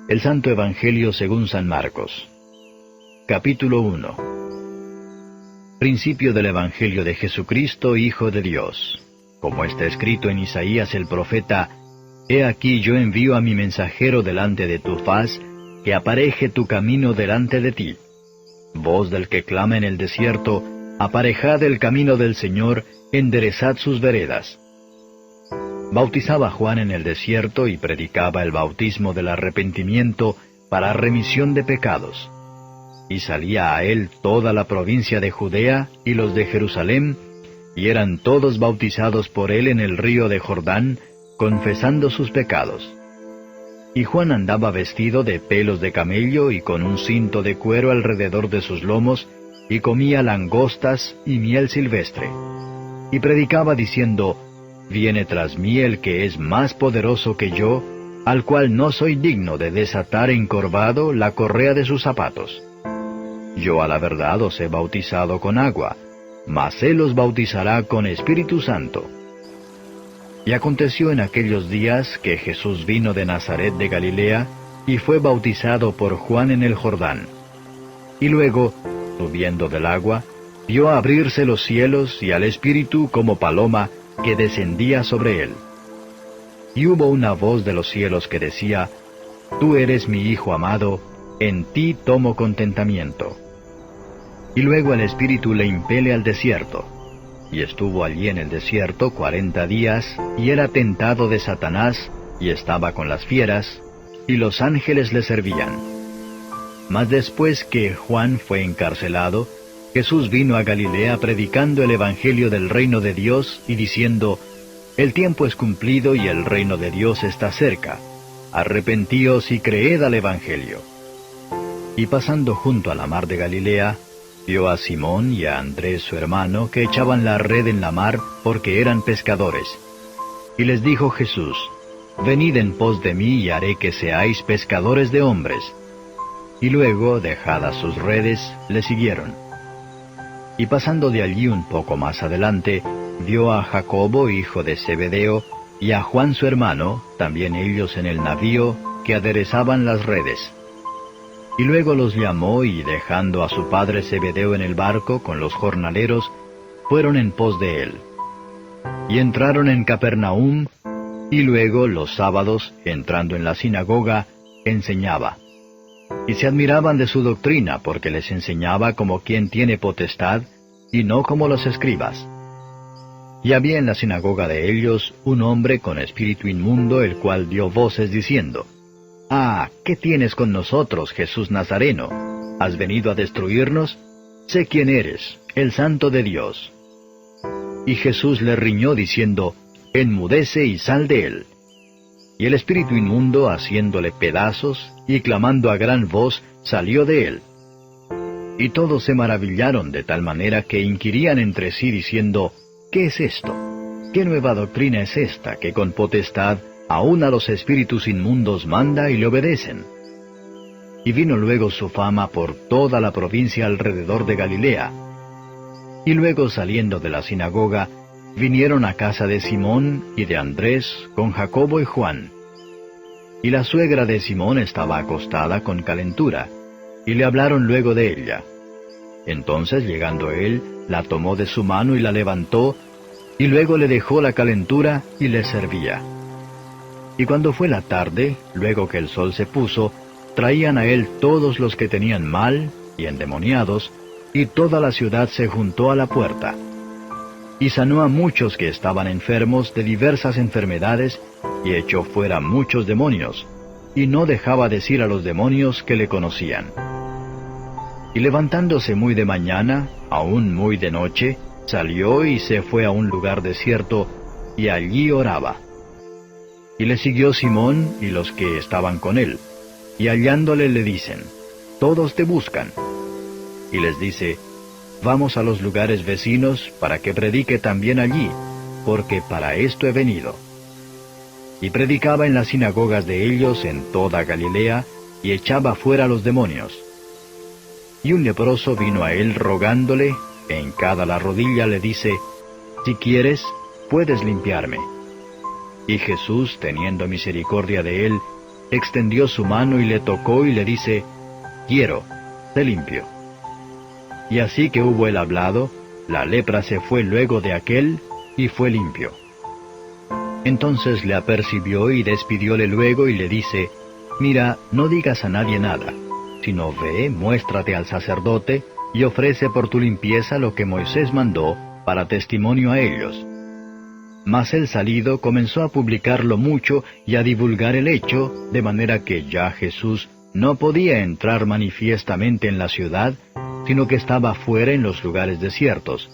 El Santo Evangelio según San Marcos. Capítulo 1. Principio del Evangelio de Jesucristo, Hijo de Dios. Como está escrito en Isaías el profeta: He aquí yo envío a mi mensajero delante de tu faz, que apareje tu camino delante de ti. Voz del que clama en el desierto: aparejad el camino del Señor, enderezad sus veredas. Bautizaba Juan en el desierto y predicaba el bautismo del arrepentimiento para remisión de pecados. Y salía a él toda la provincia de Judea y los de Jerusalén, y eran todos bautizados por él en el río de Jordán, confesando sus pecados. Y Juan andaba vestido de pelos de camello y con un cinto de cuero alrededor de sus lomos, y comía langostas y miel silvestre. Y predicaba diciendo: Viene tras mí el que es más poderoso que yo, al cual no soy digno de desatar encorvado la correa de sus zapatos. Yo a la verdad os he bautizado con agua, mas él os bautizará con Espíritu Santo. Y aconteció en aquellos días que Jesús vino de Nazaret de Galilea, y fue bautizado por Juan en el Jordán. Y luego, subiendo del agua, vio abrirse los cielos y al Espíritu como paloma, que descendía sobre él. Y hubo una voz de los cielos que decía: Tú eres mi Hijo amado, en ti tomo contentamiento. Y luego el Espíritu le impele al desierto. Y estuvo allí en el desierto 40 días, y era tentado de Satanás, y estaba con las fieras, y los ángeles le servían. Mas después que Juan fue encarcelado, Jesús vino a Galilea predicando el Evangelio del reino de Dios y diciendo: El tiempo es cumplido y el reino de Dios está cerca. Arrepentíos y creed al Evangelio. Y pasando junto a la mar de Galilea, vio a Simón y a Andrés su hermano, que echaban la red en la mar, porque eran pescadores. Y les dijo Jesús: Venid en pos de mí y haré que seáis pescadores de hombres. Y luego, dejadas sus redes, le siguieron. Y pasando de allí un poco más adelante, vio a Jacobo, hijo de Zebedeo, y a Juan su hermano, también ellos en el navío, que aderezaban las redes. Y luego los llamó, y dejando a su padre Zebedeo en el barco con los jornaleros, fueron en pos de él. Y entraron en Capernaum, y luego los sábados, entrando en la sinagoga, enseñaba. Y se admiraban de su doctrina, porque les enseñaba como quien tiene potestad, y no como los escribas. Y había en la sinagoga de ellos un hombre con espíritu inmundo, el cual dio voces diciendo: Ah, ¿qué tienes con nosotros, Jesús Nazareno? ¿Has venido a destruirnos? Sé quién eres, el Santo de Dios. Y Jesús le riñó diciendo: Enmudece y sal de él. Y el espíritu inmundo, haciéndole pedazos, y clamando a gran voz, salió de él. Y todos se maravillaron de tal manera que inquirían entre sí diciendo: ¿Qué es esto? ¿Qué nueva doctrina es esta, que con potestad aun a los espíritus inmundos manda y le obedecen? Y vino luego su fama por toda la provincia alrededor de Galilea. Y luego saliendo de la sinagoga, vinieron a casa de Simón y de Andrés con Jacobo y Juan. Y la suegra de Simón estaba acostada con calentura, y le hablaron luego de ella. Entonces, llegando él, la tomó de su mano y la levantó, y luego le dejó la calentura y le servía. Y cuando fue la tarde, luego que el sol se puso, traían a él todos los que tenían mal y endemoniados, y toda la ciudad se juntó a la puerta. Y sanó a muchos que estaban enfermos de diversas enfermedades, y echó fuera muchos demonios, y no dejaba decir a los demonios que le conocían. Y levantándose muy de mañana, aún muy de noche, salió y se fue a un lugar desierto, y allí oraba. Y le siguió Simón y los que estaban con él, y hallándole le dicen: Todos te buscan. Y les dice: Vamos a los lugares vecinos para que predique también allí, porque para esto he venido. Y predicaba en las sinagogas de ellos en toda Galilea, y echaba fuera los demonios. Y un leproso vino a él rogándole, e hincada la rodilla le dice: Si quieres, puedes limpiarme. Y Jesús, teniendo misericordia de él, extendió su mano y le tocó y le dice, «Quiero, sé limpio». Y así que hubo él hablado, la lepra se fue luego de aquél, y fue limpio. Entonces le apercibió y despidióle luego y le dice, «Mira, no digas a nadie nada, sino ve, muéstrate al sacerdote, y ofrece por tu limpieza lo que Moisés mandó, para testimonio a ellos». Mas él salido comenzó a publicarlo mucho y a divulgar el hecho, de manera que ya Jesús no podía entrar manifiestamente en la ciudad, sino que estaba fuera en los lugares desiertos,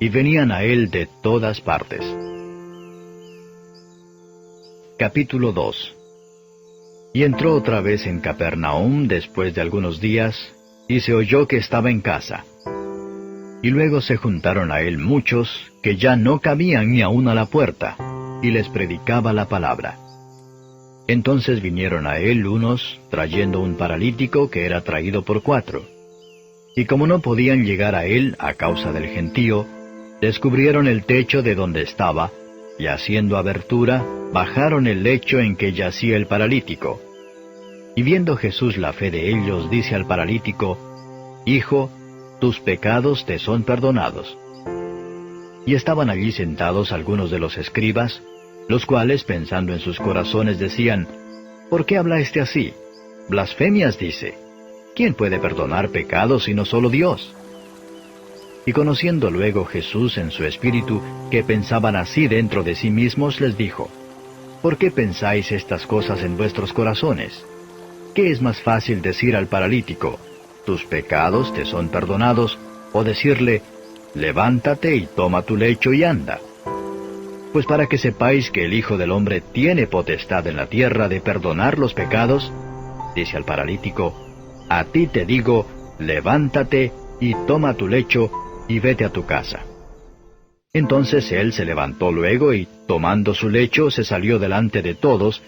y venían a él de todas partes. Capítulo 2. Y entró otra vez en Capernaum después de algunos días, y se oyó que estaba en casa. Y luego se juntaron a él muchos, que ya no cabían ni aun a la puerta, y les predicaba la palabra. Entonces vinieron a él unos, trayendo un paralítico que era traído por 4. Y como no podían llegar a él a causa del gentío, descubrieron el techo de donde estaba, y haciendo abertura, bajaron el lecho en que yacía el paralítico. Y viendo Jesús la fe de ellos, dice al paralítico, «Hijo, tus pecados te son perdonados». Y estaban allí sentados algunos de los escribas, los cuales, pensando en sus corazones, decían, «¿Por qué habla éste así? Blasfemias dice. ¿Quién puede perdonar pecados sino solo Dios?» Y conociendo luego Jesús en su espíritu que pensaban así dentro de sí mismos, les dijo, «¿Por qué pensáis estas cosas en vuestros corazones? ¿Qué es más fácil decir al paralítico, tus pecados te son perdonados, o decirle, levántate y toma tu lecho y anda? Pues para que sepáis que el Hijo del Hombre tiene potestad en la tierra de perdonar los pecados, dice al paralítico, a ti te digo, levántate y toma tu lecho y vete a tu casa. Entonces él se levantó luego y, tomando su lecho, se salió delante de todos,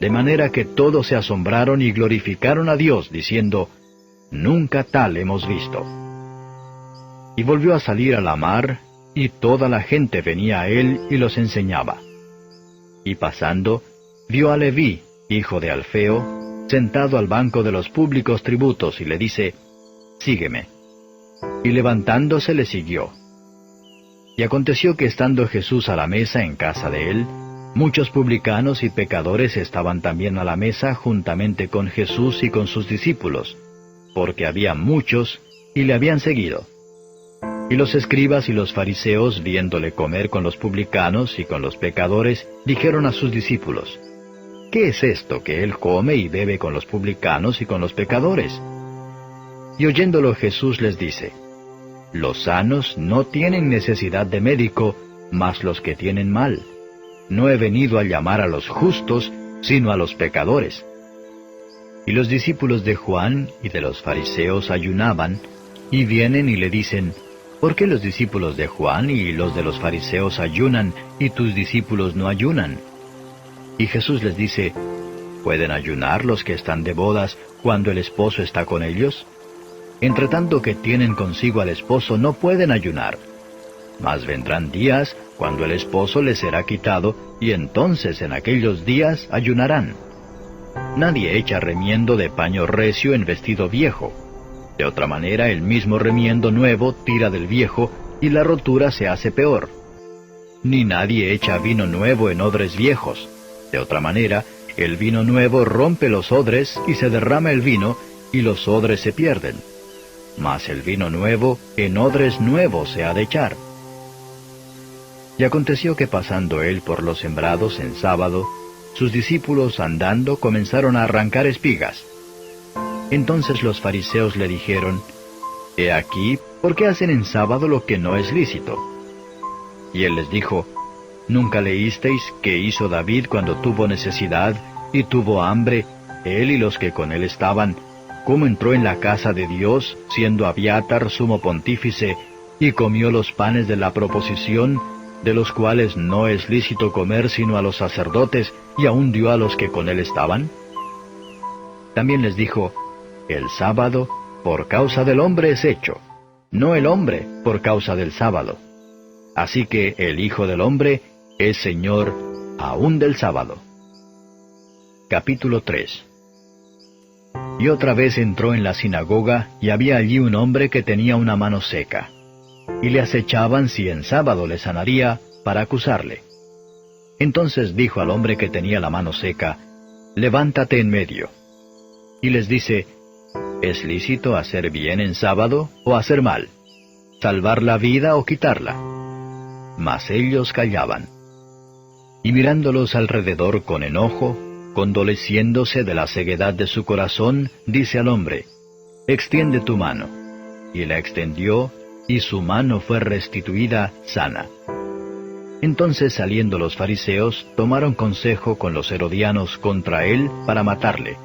de manera que todos se asombraron y glorificaron a Dios, diciendo, nunca tal hemos visto. Y volvió a salir a la mar, y toda la gente venía a él y los enseñaba. Y pasando, vio a Leví, hijo de Alfeo, sentado al banco de los públicos tributos, y le dice, sígueme. Y levantándose le siguió. Y aconteció que estando Jesús a la mesa en casa de él, muchos publicanos y pecadores estaban también a la mesa juntamente con Jesús y con sus discípulos, porque había muchos, y le habían seguido. Y los escribas y los fariseos, viéndole comer con los publicanos y con los pecadores, dijeron a sus discípulos, ¿qué es esto que él come y bebe con los publicanos y con los pecadores? Y oyéndolo Jesús les dice, los sanos no tienen necesidad de médico, mas los que tienen mal. No he venido a llamar a los justos, sino a los pecadores. Y los discípulos de Juan y de los fariseos ayunaban, y vienen y le dicen, ¿por qué los discípulos de Juan y los de los fariseos ayunan, y tus discípulos no ayunan? Y Jesús les dice, ¿pueden ayunar los que están de bodas cuando el esposo está con ellos? Entre tanto que tienen consigo al esposo no pueden ayunar. Mas vendrán días cuando el esposo les será quitado, y entonces en aquellos días ayunarán. Nadie echa remiendo de paño recio en vestido viejo. De otra manera el mismo remiendo nuevo tira del viejo, y la rotura se hace peor. Ni nadie echa vino nuevo en odres viejos. De otra manera, el vino nuevo rompe los odres, y se derrama el vino, y los odres se pierden. Mas el vino nuevo en odres nuevos se ha de echar. Y aconteció que pasando él por los sembrados en sábado, sus discípulos andando comenzaron a arrancar espigas. Entonces los fariseos le dijeron, He aquí, ¿por qué hacen en sábado lo que no es lícito? Y él les dijo, ¿nunca leísteis qué hizo David cuando tuvo necesidad y tuvo hambre, él y los que con él estaban, cómo entró en la casa de Dios, siendo Abiatar sumo pontífice, y comió los panes de la proposición, de los cuales no es lícito comer sino a los sacerdotes, y aun dio a los que con él estaban? También les dijo, el sábado por causa del hombre es hecho, no el hombre por causa del sábado. Así que el Hijo del Hombre es Señor aun del sábado. Capítulo 3. Y otra vez entró en la sinagoga, y había allí un hombre que tenía una mano seca. Y le acechaban si en sábado le sanaría, para acusarle. Entonces dijo al hombre que tenía la mano seca, «Levántate en medio». Y les dice, ¿es lícito hacer bien en sábado o hacer mal? ¿Salvar la vida o quitarla? Mas ellos callaban. Y mirándolos alrededor con enojo, condoleciéndose de la ceguedad de su corazón, dice al hombre, «Extiende tu mano». Y la extendió, y su mano fue restituida sana. Entonces saliendo los fariseos, tomaron consejo con los herodianos contra él para matarle.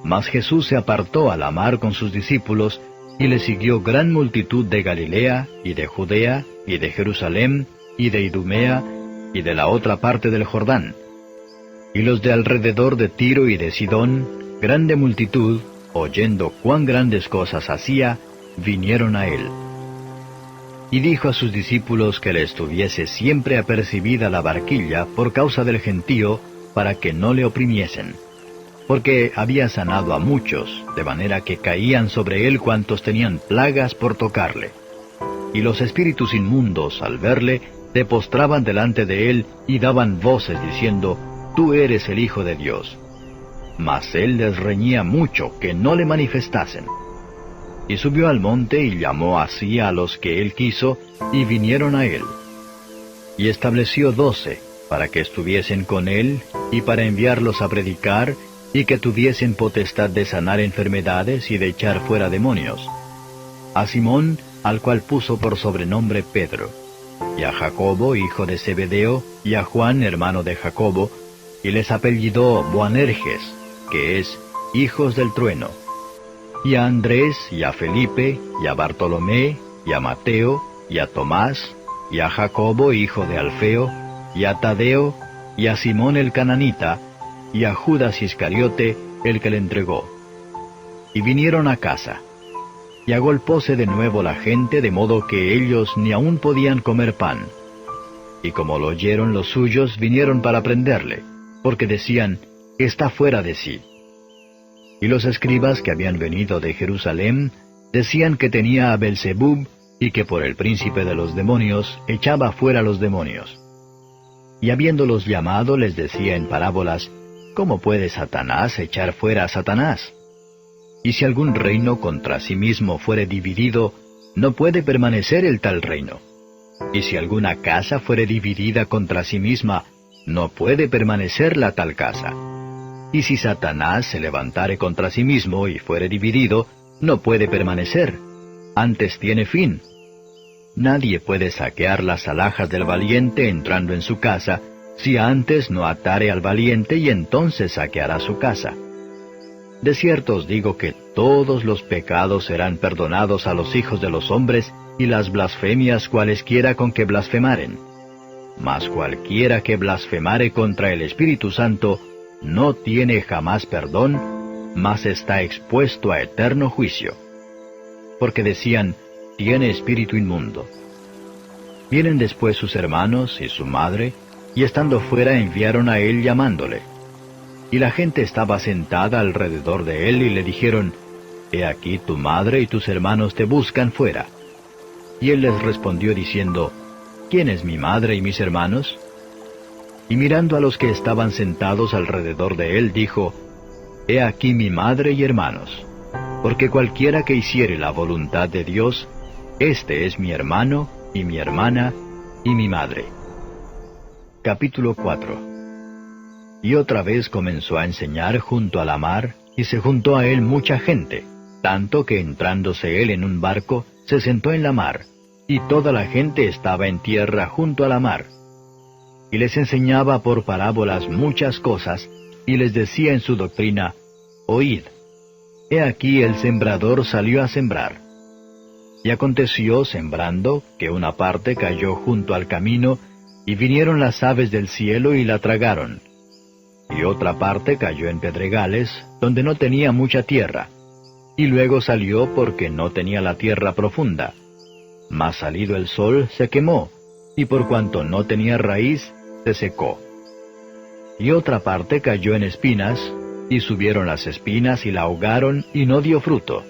Mas Jesús se apartó a la mar con sus discípulos, y le siguió gran multitud de Galilea, y de Judea, y de Jerusalén, y de Idumea, y de la otra parte del Jordán. Y los de alrededor de Tiro y de Sidón, grande multitud, oyendo cuán grandes cosas hacía, vinieron a él. Y dijo a sus discípulos que le estuviese siempre apercibida la barquilla por causa del gentío, para que no le oprimiesen. Porque había sanado a muchos, de manera que caían sobre él cuantos tenían plagas por tocarle. Y los espíritus inmundos, al verle, se postraban delante de él y daban voces diciendo, «Tú eres el Hijo de Dios». Mas él les reñía mucho que no le manifestasen. Y subió al monte y llamó así a los que él quiso, y vinieron a él. Y estableció 12, para que estuviesen con él, y para enviarlos a predicar, y que tuviesen potestad de sanar enfermedades y de echar fuera demonios. A Simón, al cual puso por sobrenombre Pedro, y a Jacobo, hijo de Zebedeo, y a Juan, hermano de Jacobo, y les apellidó Boanerges, que es hijos del trueno, y a Andrés, y a Felipe, y a Bartolomé, y a Mateo, y a Tomás, y a Jacobo, hijo de Alfeo, y a Tadeo, y a Simón el cananita, y a Judas Iscariote, el que le entregó. Y vinieron a casa. Y agolpóse de nuevo la gente, de modo que ellos ni aún podían comer pan. Y como lo oyeron los suyos, vinieron para prenderle, porque decían, «Está fuera de sí». Y los escribas que habían venido de Jerusalén, decían que tenía a Belzebub, y que por el príncipe de los demonios echaba fuera los demonios. Y habiéndolos llamado, les decía en parábolas, ¿cómo puede Satanás echar fuera a Satanás? Y si algún reino contra sí mismo fuere dividido, no puede permanecer el tal reino. Y si alguna casa fuere dividida contra sí misma, no puede permanecer la tal casa. Y si Satanás se levantare contra sí mismo y fuere dividido, no puede permanecer, antes tiene fin. Nadie puede saquear las alhajas del valiente entrando en su casa, si antes no atare al valiente y entonces saqueará su casa. De cierto os digo que todos los pecados serán perdonados a los hijos de los hombres, y las blasfemias cualesquiera con que blasfemaren. Mas cualquiera que blasfemare contra el Espíritu Santo, no tiene jamás perdón, mas está expuesto a eterno juicio. Porque decían, tiene espíritu inmundo. Vienen después sus hermanos y su madre, y estando fuera enviaron a él llamándole. Y la gente estaba sentada alrededor de él, y le dijeron, «He aquí tu madre y tus hermanos te buscan fuera». Y él les respondió diciendo, «¿Quién es mi madre y mis hermanos?» Y mirando a los que estaban sentados alrededor de él, dijo, «He aquí mi madre y hermanos, porque cualquiera que hiciere la voluntad de Dios, este es mi hermano, y mi hermana, y mi madre». Capítulo 4. Y otra vez comenzó a enseñar junto a la mar, y se juntó a él mucha gente, tanto que entrándose él en un barco, se sentó en la mar, y toda la gente estaba en tierra junto a la mar. Y les enseñaba por parábolas muchas cosas, y les decía en su doctrina, «Oíd, he aquí el sembrador salió a sembrar. Y aconteció, sembrando, que una parte cayó junto al camino, y vinieron las aves del cielo y la tragaron. Y otra parte cayó en pedregales, donde no tenía mucha tierra, y luego salió porque no tenía la tierra profunda. Mas salido el sol se quemó, y por cuanto no tenía raíz, se secó. y otra parte cayó en espinas, y subieron las espinas y la ahogaron, y no dio fruto.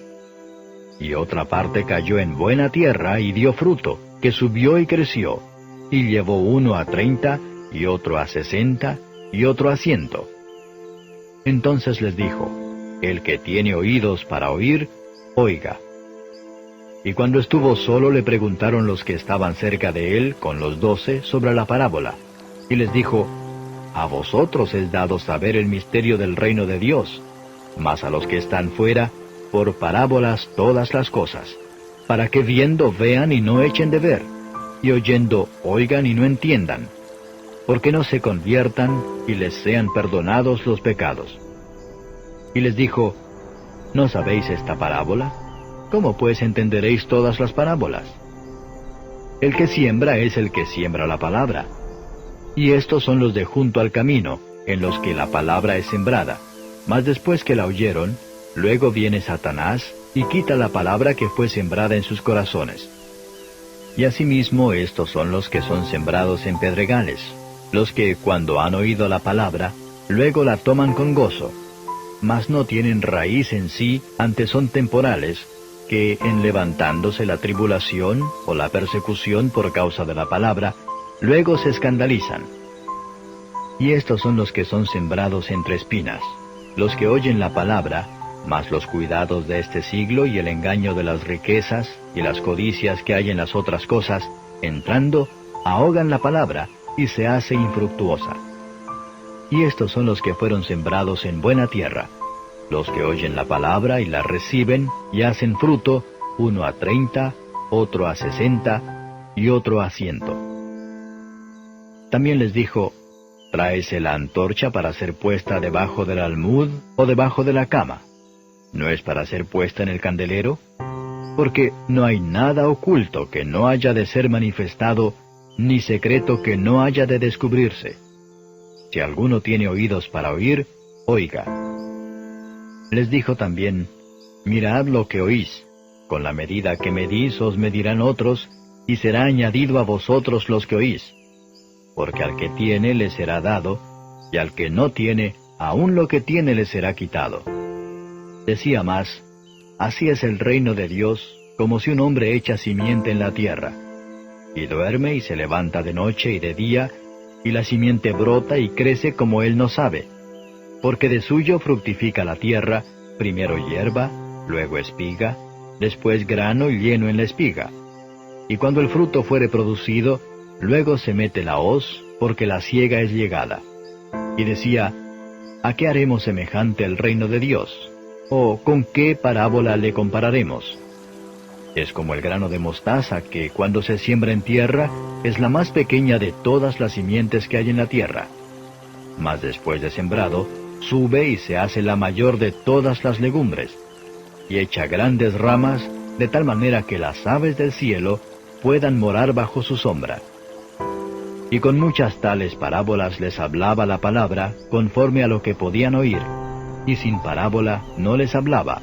Y otra parte cayó en buena tierra, y dio fruto, que subió y creció, y llevó uno a 30, y otro a 60, y otro a 100. Entonces les dijo, el que tiene oídos para oír, oiga. Y cuando estuvo solo le preguntaron los que estaban cerca de él, con los 12, sobre la parábola. Y les dijo, a vosotros es dado saber el misterio del reino de Dios, mas a los que están fuera, por parábolas todas las cosas, para que viendo vean y no echen de ver, y oyendo oigan y no entiendan, porque no se conviertan y les sean perdonados los pecados. Y les dijo, ¿no sabéis esta parábola? ¿Cómo pues entenderéis todas las parábolas? El que siembra es el que siembra la palabra. Y estos son los de junto al camino, en los que la palabra es sembrada. Mas después que la oyeron, luego viene Satanás, y quita la palabra que fue sembrada en sus corazones. Y asimismo estos son los que son sembrados en pedregales, los que cuando han oído la palabra, luego la toman con gozo, mas no tienen raíz en sí, antes son temporales, que en levantándose la tribulación o la persecución por causa de la palabra, luego se escandalizan. Y estos son los que son sembrados entre espinas, los que oyen la palabra, mas los cuidados de este siglo y el engaño de las riquezas y las codicias que hay en las otras cosas, entrando, ahogan la palabra y se hace infructuosa. Y estos son los que fueron sembrados en buena tierra, los que oyen la palabra y la reciben y hacen fruto, uno a 30, otro a 60 y otro a 100. También les dijo, tráese la antorcha para ser puesta debajo del almud o debajo de la cama. ¿No es para ser puesta en el candelero? Porque no hay nada oculto que no haya de ser manifestado, ni secreto que no haya de descubrirse. Si alguno tiene oídos para oír, oiga. Les dijo también, mirad lo que oís, con la medida que medís os medirán otros, y será añadido a vosotros los que oís. Porque al que tiene le será dado, y al que no tiene, aun lo que tiene le será quitado. Decía más, así es el reino de Dios, como si un hombre echa simiente en la tierra, y duerme y se levanta de noche y de día, y la simiente brota y crece como él no sabe. Porque de suyo fructifica la tierra, primero hierba, luego espiga, después grano lleno en la espiga. Y cuando el fruto fuere producido, luego se mete la hoz, porque la siega es llegada. Y decía, ¿a qué haremos semejante el reino de Dios? ¿O con qué parábola le compararemos? Es como el grano de mostaza que, cuando se siembra en tierra, es la más pequeña de todas las simientes que hay en la tierra. Mas después de sembrado, sube y se hace la mayor de todas las legumbres, y echa grandes ramas, de tal manera que las aves del cielo puedan morar bajo su sombra. Y con muchas tales parábolas les hablaba la palabra, conforme a lo que podían oír, y sin parábola no les hablaba,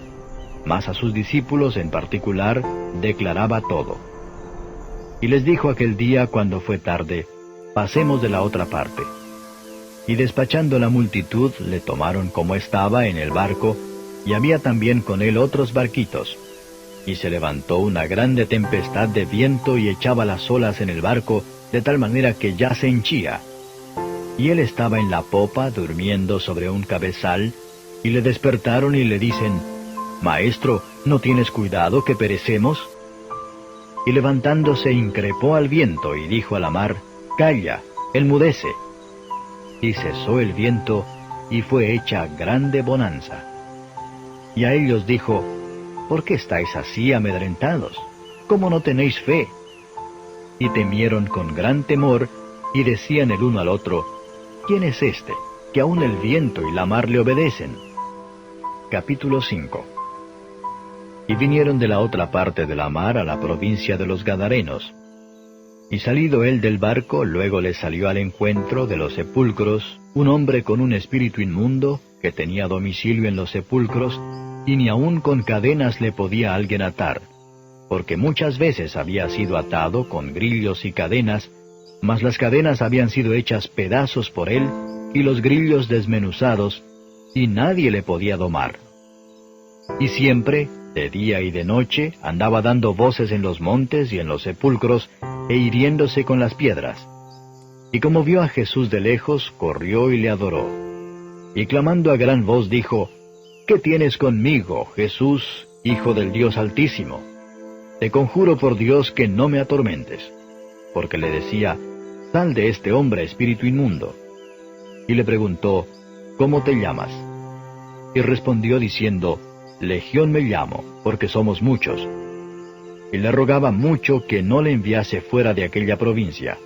mas a sus discípulos en particular declaraba todo. Y les dijo aquel día cuando fue tarde, pasemos de la otra parte. Y despachando la multitud, le tomaron como estaba en el barco, y había también con él otros barquitos. Y se levantó una grande tempestad de viento y echaba las olas en el barco, de tal manera que ya se henchía. Y él estaba en la popa, durmiendo sobre un cabezal, y le despertaron y le dicen, Maestro, ¿no tienes cuidado que perecemos? Y levantándose increpó al viento y dijo a la mar, Calla, enmudece. Y cesó el viento, y fue hecha grande bonanza. Y a ellos dijo, ¿por qué estáis así amedrentados? ¿Cómo no tenéis fe? Y temieron con gran temor, y decían el uno al otro, ¿quién es este, que aun el viento y la mar le obedecen? Capítulo 5. Y vinieron de la otra parte de la mar a la provincia de los Gadarenos. Y salido él del barco, luego le salió al encuentro de los sepulcros un hombre con un espíritu inmundo, que tenía domicilio en los sepulcros, y ni aun con cadenas le podía alguien atar, porque muchas veces había sido atado con grillos y cadenas, mas las cadenas habían sido hechas pedazos por él, y los grillos desmenuzados, y nadie le podía domar. Y siempre, de día y de noche, andaba dando voces en los montes y en los sepulcros, e hiriéndose con las piedras. Y como vio a Jesús de lejos, corrió y le adoró. Y clamando a gran voz dijo, ¿Qué tienes conmigo, Jesús, Hijo del Dios Altísimo? Te conjuro por Dios que no me atormentes. Porque le decía, Sal de este hombre, espíritu inmundo. Y le preguntó, ¿Cómo te llamas? Y respondió diciendo, Legión me llamo, porque somos muchos. Y le rogaba mucho que no le enviase fuera de aquella provincia.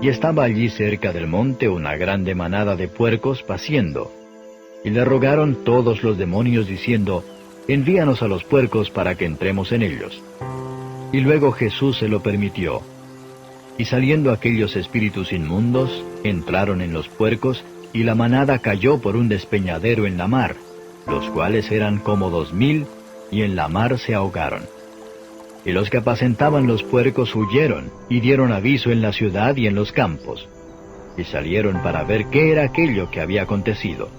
Y estaba allí cerca del monte una grande manada de puercos paciendo. Y le rogaron todos los demonios diciendo, Envíanos a los puercos para que entremos en ellos. Y luego Jesús se lo permitió. Y saliendo aquellos espíritus inmundos, entraron en los puercos, y la manada cayó por un despeñadero en la mar, los cuales eran como 2000, y en la mar se ahogaron. Y los que apacentaban los puercos huyeron, y dieron aviso en la ciudad y en los campos. Y salieron para ver qué era aquello que había acontecido.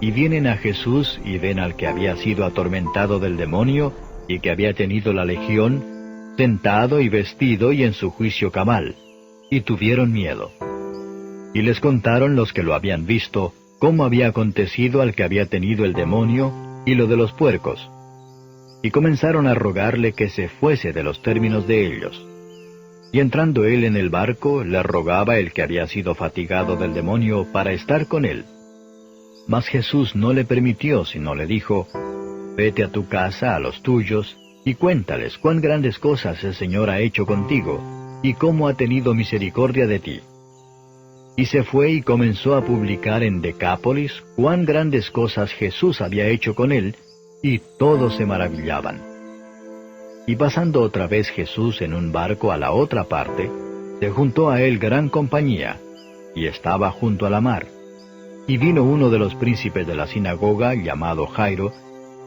Y vienen a Jesús, y ven al que había sido atormentado del demonio, y que había tenido la legión, sentado y vestido y en su juicio cabal, y tuvieron miedo. Y les contaron los que lo habían visto, cómo había acontecido al que había tenido el demonio, y lo de los puercos. Y comenzaron a rogarle que se fuese de los términos de ellos. Y entrando él en el barco, le rogaba el que había sido fatigado del demonio para estar con él. Mas Jesús no le permitió, sino le dijo, Vete a tu casa, a los tuyos, y cuéntales cuán grandes cosas el Señor ha hecho contigo, y cómo ha tenido misericordia de ti. Y se fue y comenzó a publicar en Decápolis cuán grandes cosas Jesús había hecho con él, y todos se maravillaban. Y pasando otra vez Jesús en un barco a la otra parte, se juntó a él gran compañía, y estaba junto a la mar. Y vino uno de los príncipes de la sinagoga, llamado Jairo,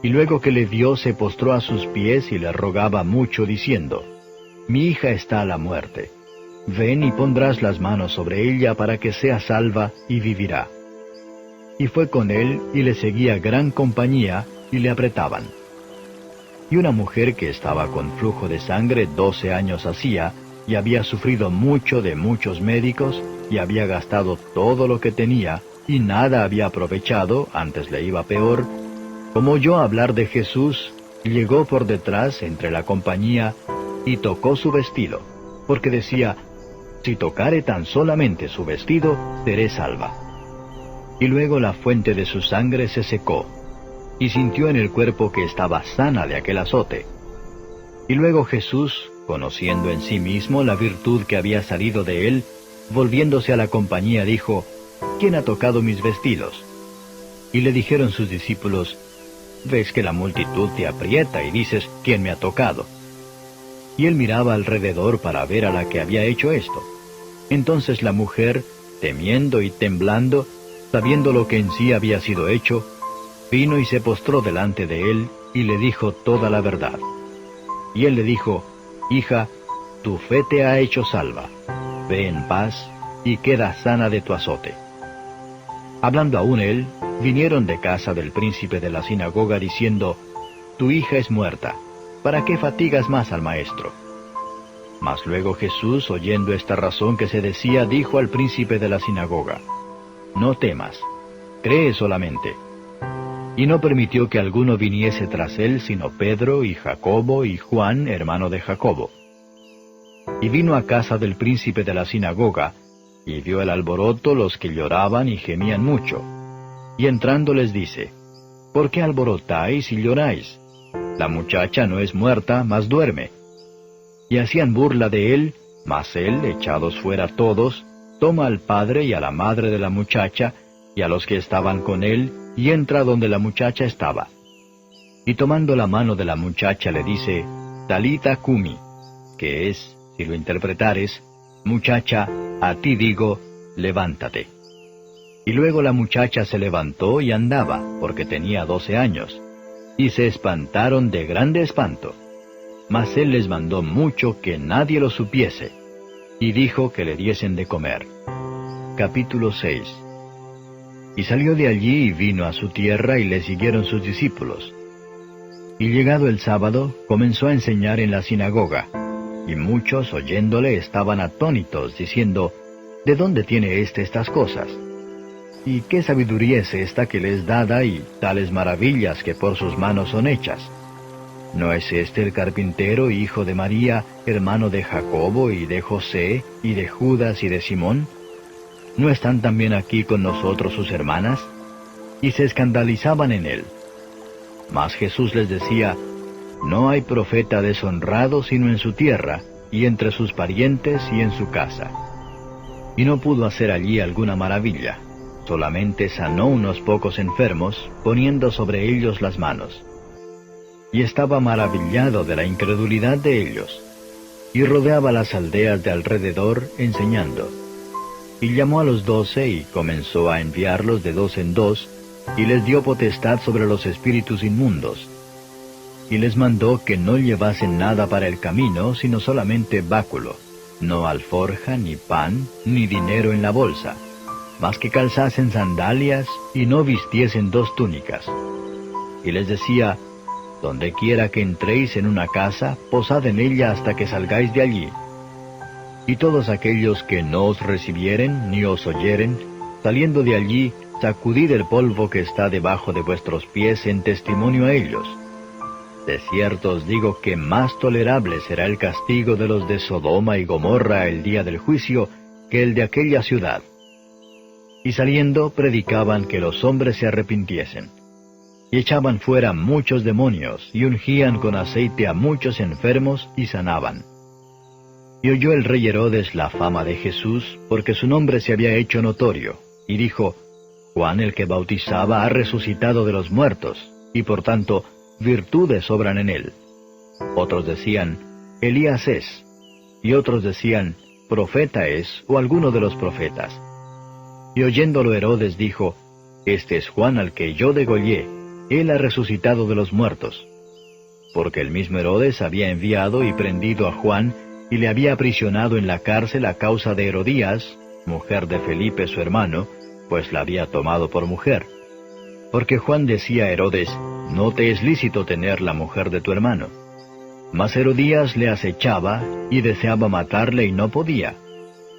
y luego que le vio se postró a sus pies y le rogaba mucho, diciendo, Mi hija está a la muerte. Ven y pondrás las manos sobre ella para que sea salva y vivirá. Y fue con él y le seguía gran compañía y le apretaban. Y una mujer que estaba con flujo de sangre 12 años hacía, y había sufrido mucho de muchos médicos, y había gastado todo lo que tenía, y nada había aprovechado, antes le iba peor, como oyó hablar de Jesús, llegó por detrás entre la compañía, y tocó su vestido, porque decía, Si tocare tan solamente su vestido, seré salva. Y luego la fuente de su sangre se secó, y sintió en el cuerpo que estaba sana de aquel azote. Y luego Jesús, conociendo en sí mismo la virtud que había salido de él, volviéndose a la compañía dijo, ¿Quién ha tocado mis vestidos? Y le dijeron sus discípulos, Ves que la multitud te aprieta y dices, ¿quién me ha tocado? Y él miraba alrededor para ver a la que había hecho esto. Entonces la mujer, temiendo y temblando, sabiendo lo que en sí había sido hecho, vino y se postró delante de él, y le dijo toda la verdad. Y él le dijo, Hija, tu fe te ha hecho salva. Ve en paz, y queda sana de tu azote. Hablando aún él, vinieron de casa del príncipe de la sinagoga diciendo, Tu hija es muerta, ¿para qué fatigas más al maestro? Mas luego Jesús, oyendo esta razón que se decía, dijo al príncipe de la sinagoga, No temas, cree solamente. Y no permitió que alguno viniese tras él, sino Pedro y Jacobo y Juan, hermano de Jacobo. Y vino a casa del príncipe de la sinagoga, y vio el alboroto, los que lloraban y gemían mucho. Y entrando les dice, ¿Por qué alborotáis y lloráis? La muchacha no es muerta, mas duerme. Y hacían burla de él, mas él, echados fuera todos, toma al padre y a la madre de la muchacha, y a los que estaban con él, y entra donde la muchacha estaba. Y tomando la mano de la muchacha le dice, Talita cumi, que es, si lo interpretares, Muchacha, a ti digo, levántate. Y luego la muchacha se levantó y andaba, porque tenía 12 años, y se espantaron de grande espanto. Mas él les mandó mucho que nadie lo supiese, y dijo que le diesen de comer. Capítulo 6. Y salió de allí y vino a su tierra, y le siguieron sus discípulos. Y llegado el sábado, comenzó a enseñar en la sinagoga, y muchos oyéndole estaban atónitos, diciendo, ¿de dónde tiene estas cosas? ¿Y qué sabiduría es esta que le es dada, y tales maravillas que por sus manos son hechas? ¿No es este el carpintero, hijo de María, hermano de Jacobo, y de José, y de Judas, y de Simón? ¿No están también aquí con nosotros sus hermanas? Y se escandalizaban en él. Mas Jesús les decía, no hay profeta deshonrado sino en su tierra, y entre sus parientes y en su casa. Y no pudo hacer allí alguna maravilla, solamente sanó unos pocos enfermos, poniendo sobre ellos las manos. Y estaba maravillado de la incredulidad de ellos, y rodeaba las aldeas de alrededor, enseñando. Y llamó a los 12, y comenzó a enviarlos de 2 en 2, y les dio potestad sobre los espíritus inmundos. Y les mandó que no llevasen nada para el camino, sino solamente báculo, no alforja, ni pan, ni dinero en la bolsa, mas que calzasen sandalias, y no vistiesen 2 túnicas. Y les decía, donde quiera que entréis en una casa, posad en ella hasta que salgáis de allí. Y todos aquellos que no os recibieren, ni os oyeren, saliendo de allí, sacudid el polvo que está debajo de vuestros pies en testimonio a ellos. De cierto os digo que más tolerable será el castigo de los de Sodoma y Gomorra el día del juicio, que el de aquella ciudad. Y saliendo, predicaban que los hombres se arrepintiesen. Y echaban fuera muchos demonios, y ungían con aceite a muchos enfermos, y sanaban. Y oyó el rey Herodes la fama de Jesús, porque su nombre se había hecho notorio, y dijo, Juan el que bautizaba ha resucitado de los muertos, y por tanto, virtudes obran en él. Otros decían, Elías es, y otros decían, profeta es, o alguno de los profetas. Y oyéndolo Herodes dijo, Este es Juan al que yo degollé, él ha resucitado de los muertos. Porque el mismo Herodes había enviado y prendido a Juan, y le había aprisionado en la cárcel a causa de Herodías, mujer de Felipe su hermano, pues la había tomado por mujer. Porque Juan decía a Herodes, no te es lícito tener la mujer de tu hermano. Mas Herodías le acechaba, y deseaba matarle y no podía,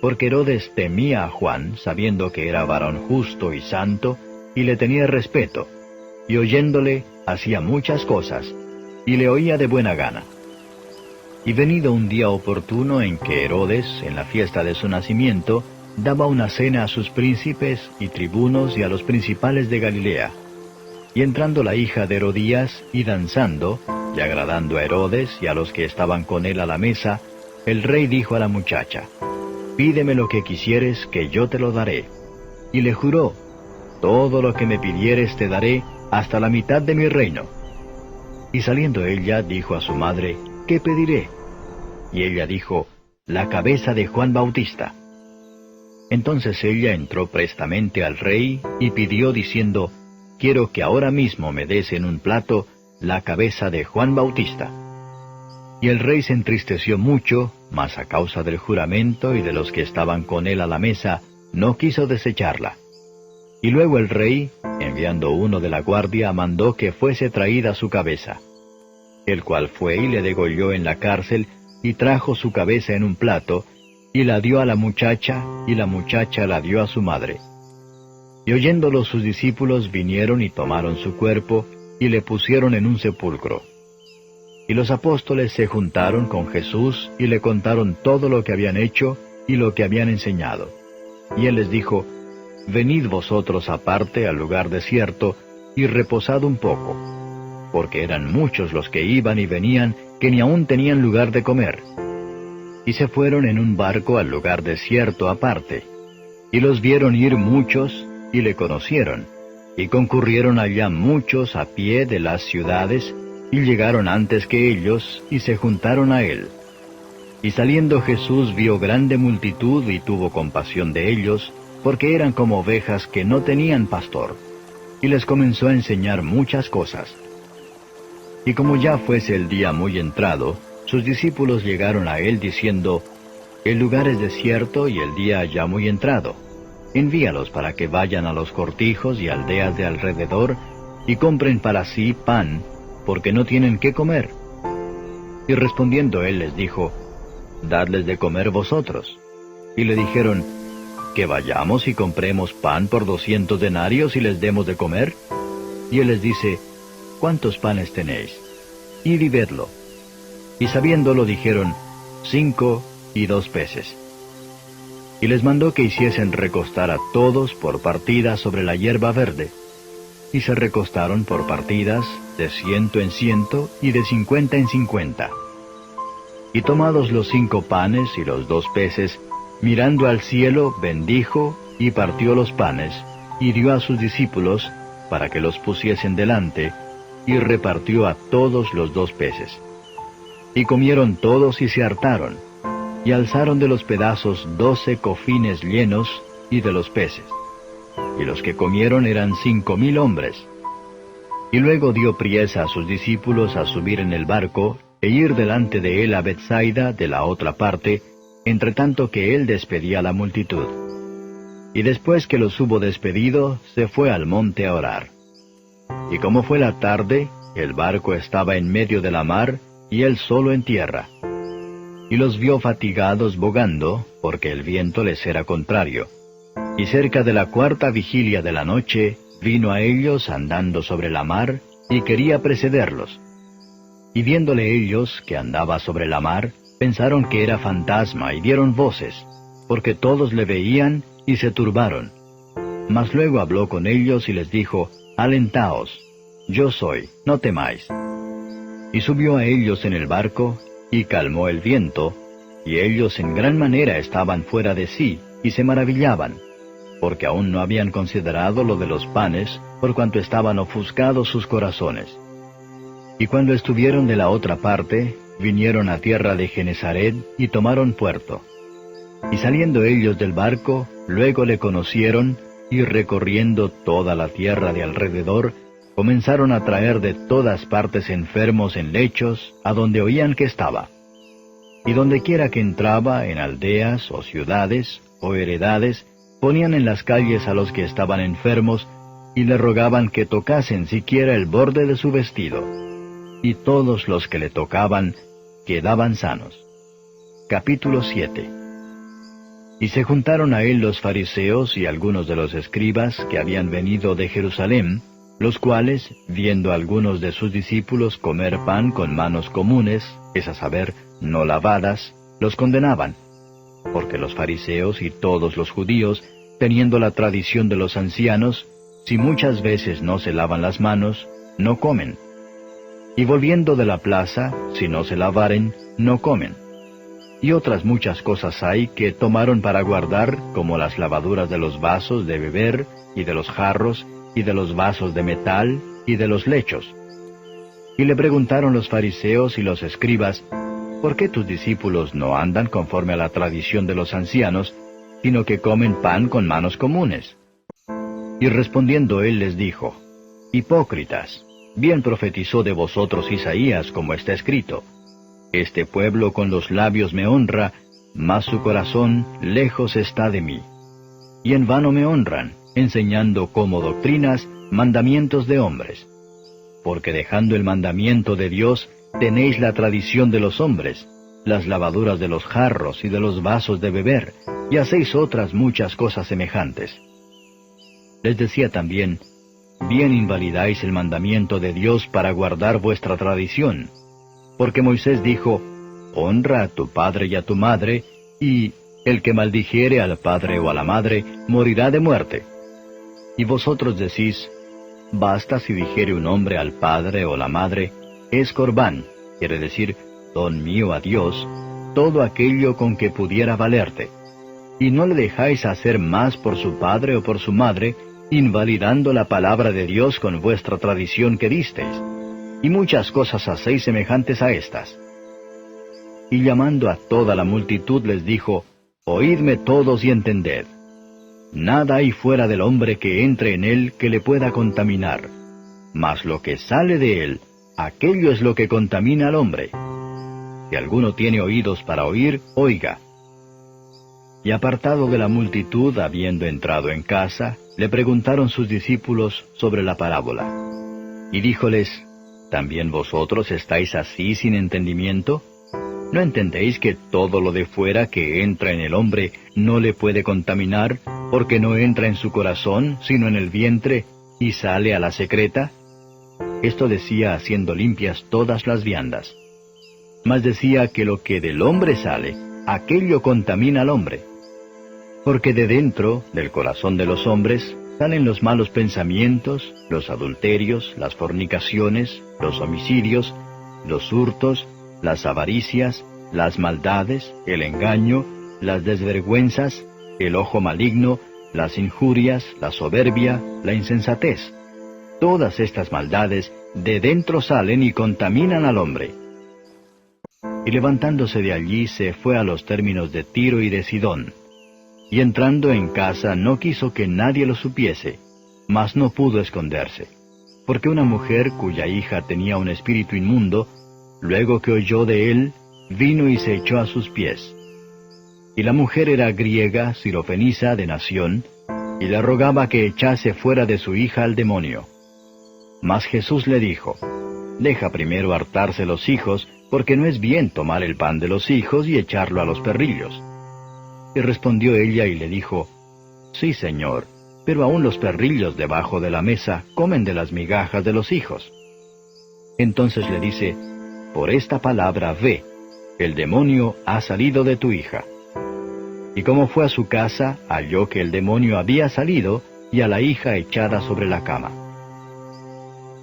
porque Herodes temía a Juan, sabiendo que era varón justo y santo, y le tenía respeto, y oyéndole hacía muchas cosas, y le oía de buena gana. Y venido un día oportuno en que Herodes, en la fiesta de su nacimiento, daba una cena a sus príncipes y tribunos y a los principales de Galilea. Y entrando la hija de Herodías, y danzando, y agradando a Herodes y a los que estaban con él a la mesa, el rey dijo a la muchacha, Pídeme lo que quisieres, que yo te lo daré. Y le juró, Todo lo que me pidieres te daré, hasta la mitad de mi reino. Y saliendo ella, dijo a su madre, ¿qué pediré? Y ella dijo, la cabeza de Juan Bautista. Entonces ella entró prestamente al rey, y pidió diciendo, Quiero que ahora mismo me des en un plato la cabeza de Juan Bautista. Y el rey se entristeció mucho, mas a causa del juramento y de los que estaban con él a la mesa, no quiso desecharla. Y luego el rey, enviando uno de la guardia, mandó que fuese traída su cabeza. El cual fue y le degolló en la cárcel, y trajo su cabeza en un plato, y la dio a la muchacha, y la muchacha la dio a su madre. Y oyéndolo sus discípulos vinieron y tomaron su cuerpo, y le pusieron en un sepulcro. Y los apóstoles se juntaron con Jesús, y le contaron todo lo que habían hecho, y lo que habían enseñado. Y él les dijo, Venid vosotros aparte al lugar desierto, y reposad un poco, porque eran muchos los que iban y venían, que ni aún tenían lugar de comer. Y se fueron en un barco al lugar desierto aparte. Y los vieron ir muchos, y le conocieron, y concurrieron allá muchos a pie de las ciudades, y llegaron antes que ellos, y se juntaron a él. Y saliendo Jesús vio grande multitud, y tuvo compasión de ellos, porque eran como ovejas que no tenían pastor, y les comenzó a enseñar muchas cosas. Y como ya fuese el día muy entrado, sus discípulos llegaron a él diciendo, El lugar es desierto y el día ya muy entrado. envíalos para que vayan a los cortijos y aldeas de alrededor, y compren para sí pan, porque no tienen qué comer. Y respondiendo él les dijo, Dadles de comer vosotros. Y le dijeron, ¿que vayamos y compremos pan por 200 denarios y les demos de comer? Y él les dice, ¿cuántos panes tenéis? Id y vedlo. Y sabiéndolo dijeron, 5 y 2 peces. Y les mandó que hiciesen recostar a todos por partidas sobre la hierba verde. Y se recostaron por partidas, de 100 en 100 y de 50 en 50. Y tomados los 5 panes y los 2 peces, mirando al cielo, bendijo, y partió los panes, y dio a sus discípulos, para que los pusiesen delante, y repartió a todos los 2 peces. Y comieron todos y se hartaron, y alzaron de los pedazos 12 cofines llenos, y de los peces. Y los que comieron eran 5000 hombres. Y luego dio priesa a sus discípulos a subir en el barco, e ir delante de él a Betsaida de la otra parte, entre tanto que él despedía a la multitud. Y después que los hubo despedido, se fue al monte a orar. Y como fue la tarde, el barco estaba en medio de la mar, y él solo en tierra. Y los vio fatigados bogando, porque el viento les era contrario. Y cerca de la 4ª vigilia de la noche, vino a ellos andando sobre la mar, y quería precederlos. Y viéndole ellos que andaba sobre la mar, pensaron que era fantasma, y dieron voces, porque todos le veían, y se turbaron. Mas luego habló con ellos, y les dijo, Alentaos, yo soy, no temáis. Y subió a ellos en el barco, y calmó el viento, y ellos en gran manera estaban fuera de sí, y se maravillaban, porque aún no habían considerado lo de los panes, por cuanto estaban ofuscados sus corazones. Y cuando estuvieron de la otra parte, vinieron a tierra de Genesaret, y tomaron puerto. Y saliendo ellos del barco, luego le conocieron, y recorriendo toda la tierra de alrededor, comenzaron a traer de todas partes enfermos en lechos, a donde oían que estaba. Y dondequiera que entraba, en aldeas, o ciudades, o heredades, ponían en las calles a los que estaban enfermos, y le rogaban que tocasen siquiera el borde de su vestido. Y todos los que le tocaban, quedaban sanos. Capítulo 7. Y se juntaron a él los fariseos y algunos de los escribas que habían venido de Jerusalén, los cuales, viendo a algunos de sus discípulos comer pan con manos comunes, es a saber, no lavadas, los condenaban. Porque los fariseos y todos los judíos, teniendo la tradición de los ancianos, si muchas veces no se lavan las manos, no comen. Y volviendo de la plaza, si no se lavaren, no comen. Y otras muchas cosas hay que tomaron para guardar, como las lavaduras de los vasos de beber, y de los jarros, y de los vasos de metal, y de los lechos. Y le preguntaron los fariseos y los escribas, ¿por qué tus discípulos no andan conforme a la tradición de los ancianos, sino que comen pan con manos comunes? Y respondiendo él les dijo, Hipócritas, bien profetizó de vosotros Isaías, como está escrito, Este pueblo con los labios me honra, mas su corazón lejos está de mí. Y en vano me honran, enseñando como doctrinas mandamientos de hombres. Porque dejando el mandamiento de Dios, tenéis la tradición de los hombres, las lavaduras de los jarros y de los vasos de beber, y hacéis otras muchas cosas semejantes. Les decía también, bien invalidáis el mandamiento de Dios para guardar vuestra tradición. Porque Moisés dijo, honra a tu padre y a tu madre, y el que maldijere al padre o a la madre, morirá de muerte. Y vosotros decís, basta si dijere un hombre al padre o la madre, es corbán, quiere decir, don mío a Dios, todo aquello con que pudiera valerte. Y no le dejáis hacer más por su padre o por su madre, invalidando la palabra de Dios con vuestra tradición que disteis. Y muchas cosas hacéis semejantes a estas. Y llamando a toda la multitud les dijo, oídme todos y entended. Nada hay fuera del hombre que entre en él que le pueda contaminar. Mas lo que sale de él, aquello es lo que contamina al hombre. Si alguno tiene oídos para oír, oiga. Y apartado de la multitud, habiendo entrado en casa, le preguntaron sus discípulos sobre la parábola. Y díjoles, ¿también vosotros estáis así sin entendimiento? ¿No entendéis que todo lo de fuera que entra en el hombre no le puede contaminar, porque no entra en su corazón, sino en el vientre, y sale a la secreta? Esto decía haciendo limpias todas las viandas. Mas decía que lo que del hombre sale, aquello contamina al hombre. Porque de dentro, del corazón de los hombres, salen los malos pensamientos, los adulterios, las fornicaciones, los homicidios, los hurtos, las avaricias, las maldades, el engaño, las desvergüenzas, el ojo maligno, las injurias, la soberbia, la insensatez. Todas estas maldades de dentro salen y contaminan al hombre. Y levantándose de allí se fue a los términos de Tiro y de Sidón. Y entrando en casa no quiso que nadie lo supiese, mas no pudo esconderse. Porque una mujer cuya hija tenía un espíritu inmundo, luego que oyó de él, vino y se echó a sus pies. Y la mujer era griega, sirofenisa de nación, y le rogaba que echase fuera de su hija al demonio. Mas Jesús le dijo, deja primero hartarse los hijos, porque no es bien tomar el pan de los hijos y echarlo a los perrillos. Y respondió ella y le dijo, sí, Señor, pero aun los perrillos debajo de la mesa comen de las migajas de los hijos. Entonces le dice, por esta palabra ve, el demonio ha salido de tu hija. Y como fue a su casa, halló que el demonio había salido, y a la hija echada sobre la cama.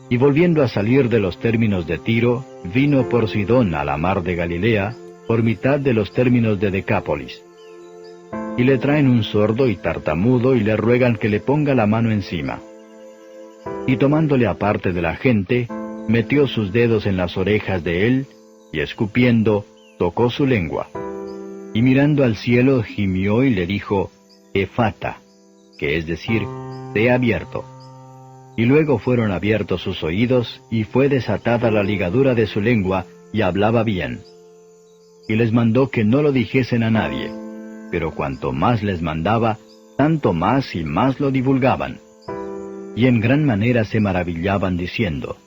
Y volviendo a salir de los términos de Tiro, vino por Sidón a la mar de Galilea, por mitad de los términos de Decápolis. Y le traen un sordo y tartamudo, y le ruegan que le ponga la mano encima. Y tomándole aparte de la gente, metió sus dedos en las orejas de él, y escupiendo, tocó su lengua. Y mirando al cielo, gimió y le dijo, Efata, que es decir, sé abierto. Y luego fueron abiertos sus oídos, y fue desatada la ligadura de su lengua, y hablaba bien. Y les mandó que no lo dijesen a nadie, pero cuanto más les mandaba, tanto más y más lo divulgaban. Y en gran manera se maravillaban diciendo,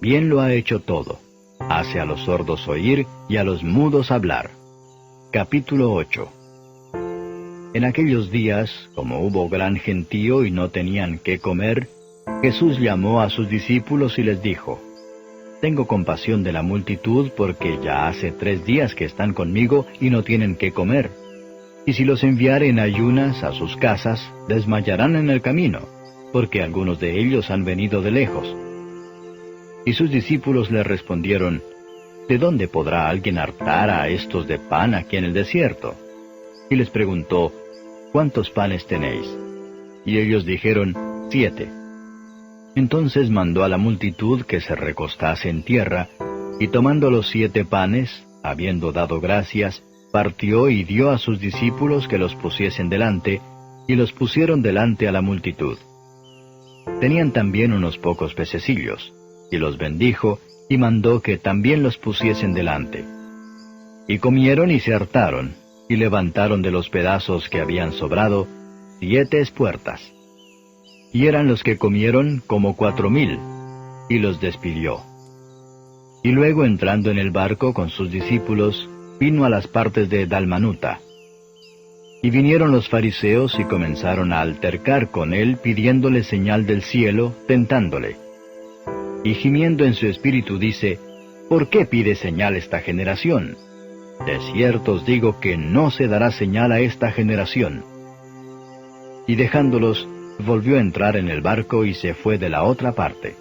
bien lo ha hecho todo, hace a los sordos oír y a los mudos hablar. Capítulo 8. En aquellos días, como hubo gran gentío y no tenían qué comer, Jesús llamó a sus discípulos y les dijo, tengo compasión de la multitud porque ya hace 3 días que están conmigo y no tienen qué comer. Y si los enviare en ayunas a sus casas, desmayarán en el camino, porque algunos de ellos han venido de lejos. Y sus discípulos le respondieron, ¿de dónde podrá alguien hartar a estos de pan aquí en el desierto? Y les preguntó, ¿cuántos panes tenéis? Y ellos dijeron, 7. Entonces mandó a la multitud que se recostase en tierra, y tomando los 7 panes, habiendo dado gracias, partió y dio a sus discípulos que los pusiesen delante, y los pusieron delante a la multitud. Tenían también unos pocos pececillos, y los bendijo, y mandó que también los pusiesen delante. Y comieron y se hartaron, y levantaron de los pedazos que habían sobrado 7 espuertas. Y eran los que comieron como 4,000, y los despidió. Y luego entrando en el barco con sus discípulos, vino a las partes de Dalmanuta. Y vinieron los fariseos y comenzaron a altercar con él, pidiéndole señal del cielo, tentándole. Y gimiendo en su espíritu dice, ¿por qué pide señal esta generación? De cierto os digo que no se dará señal a esta generación. Y dejándolos, volvió a entrar en el barco y se fue de la otra parte.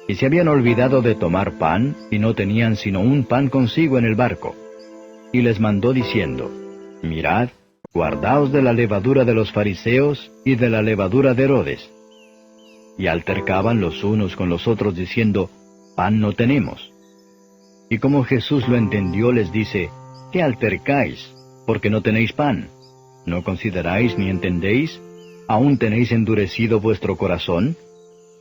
Y se habían olvidado de tomar pan, y no tenían sino un pan consigo en el barco. Y les mandó diciendo, mirad, guardaos de la levadura de los fariseos y de la levadura de Herodes. Y altercaban los unos con los otros diciendo, pan no tenemos. Y como Jesús lo entendió, les dice, ¿qué altercáis? Porque no tenéis pan. ¿No consideráis ni entendéis? ¿Aún tenéis endurecido vuestro corazón?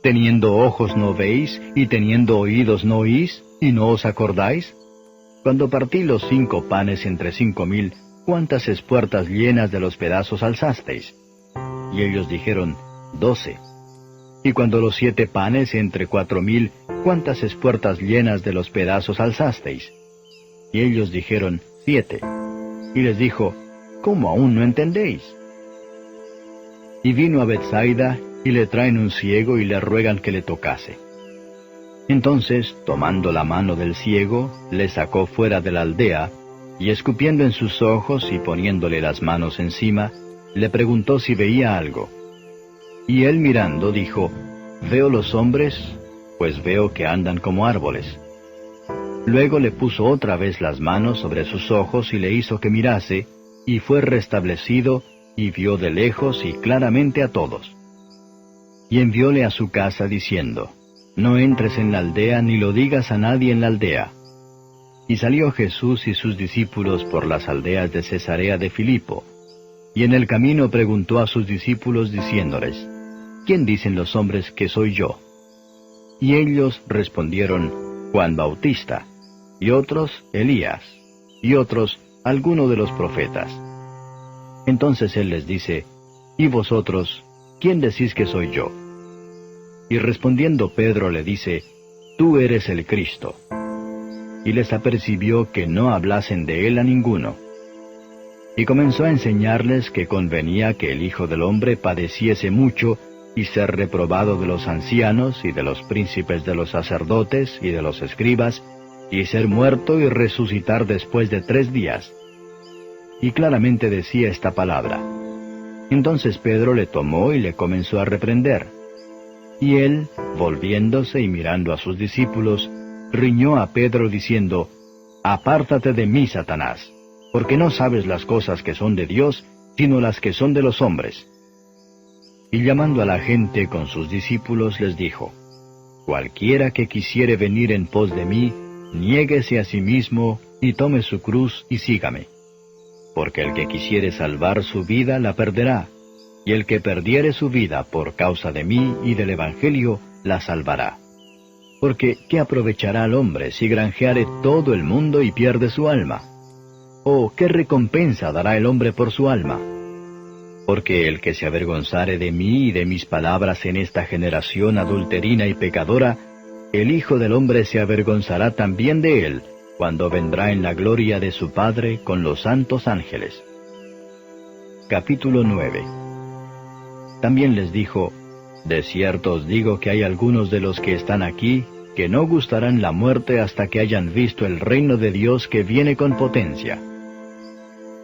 ¿Teniendo ojos no veis, y teniendo oídos no oís, y no os acordáis? Cuando partí los 5 panes entre 5,000, ¿cuántas espuertas llenas de los pedazos alzasteis? Y ellos dijeron, 12. Y cuando los 7 panes entre 4,000, ¿cuántas espuertas llenas de los pedazos alzasteis? Y ellos dijeron, 7. Y les dijo, ¿cómo aún no entendéis? Y vino a Bethsaida, y le traen un ciego, y le ruegan que le tocase. Entonces, tomando la mano del ciego, le sacó fuera de la aldea, y escupiendo en sus ojos y poniéndole las manos encima, le preguntó si veía algo. Y él mirando dijo, ¿veo los hombres? Pues veo que andan como árboles. Luego le puso otra vez las manos sobre sus ojos y le hizo que mirase, y fue restablecido, y vio de lejos y claramente a todos. Y envióle a su casa diciendo, no entres en la aldea ni lo digas a nadie en la aldea. Y salió Jesús y sus discípulos por las aldeas de Cesarea de Filipo, y en el camino preguntó a sus discípulos diciéndoles, ¿quién dicen los hombres que soy yo? Y ellos respondieron, Juan Bautista, y otros Elías, y otros alguno de los profetas. Entonces él les dice, ¿y vosotros, quién decís que soy yo? Y respondiendo Pedro le dice, tú eres el Cristo. Y les apercibió que no hablasen de él a ninguno. Y comenzó a enseñarles que convenía que el Hijo del Hombre padeciese mucho, y ser reprobado de los ancianos, y de los príncipes de los sacerdotes, y de los escribas, y ser muerto y resucitar después de 3 días. Y claramente decía esta palabra. Entonces Pedro le tomó y le comenzó a reprender. Y él, volviéndose y mirando a sus discípulos, riñó a Pedro diciendo, apártate de mí, Satanás, porque no sabes las cosas que son de Dios, sino las que son de los hombres. Y llamando a la gente con sus discípulos les dijo, cualquiera que quisiere venir en pos de mí, niéguese a sí mismo, y tome su cruz y sígame. Porque el que quisiere salvar su vida la perderá, y el que perdiere su vida por causa de mí y del Evangelio, la salvará. Porque ¿qué aprovechará al hombre si granjeare todo el mundo y pierde su alma? ¿O qué recompensa dará el hombre por su alma? Porque el que se avergonzare de mí y de mis palabras en esta generación adulterina y pecadora, el Hijo del Hombre se avergonzará también de él, cuando vendrá en la gloria de su Padre con los santos ángeles. Capítulo 9. También les dijo, de cierto os digo que hay algunos de los que están aquí, que no gustarán la muerte hasta que hayan visto el reino de Dios que viene con potencia.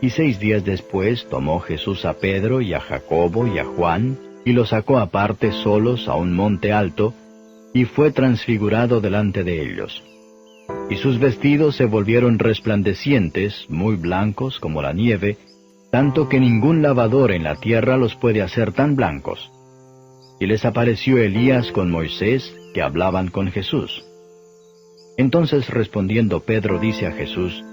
Y 6 días después tomó Jesús a Pedro y a Jacobo y a Juan, y los sacó aparte solos a un monte alto, y fue transfigurado delante de ellos. Y sus vestidos se volvieron resplandecientes, muy blancos como la nieve, tanto que ningún lavador en la tierra los puede hacer tan blancos. Y les apareció Elías con Moisés, que hablaban con Jesús. Entonces respondiendo Pedro dice a Jesús,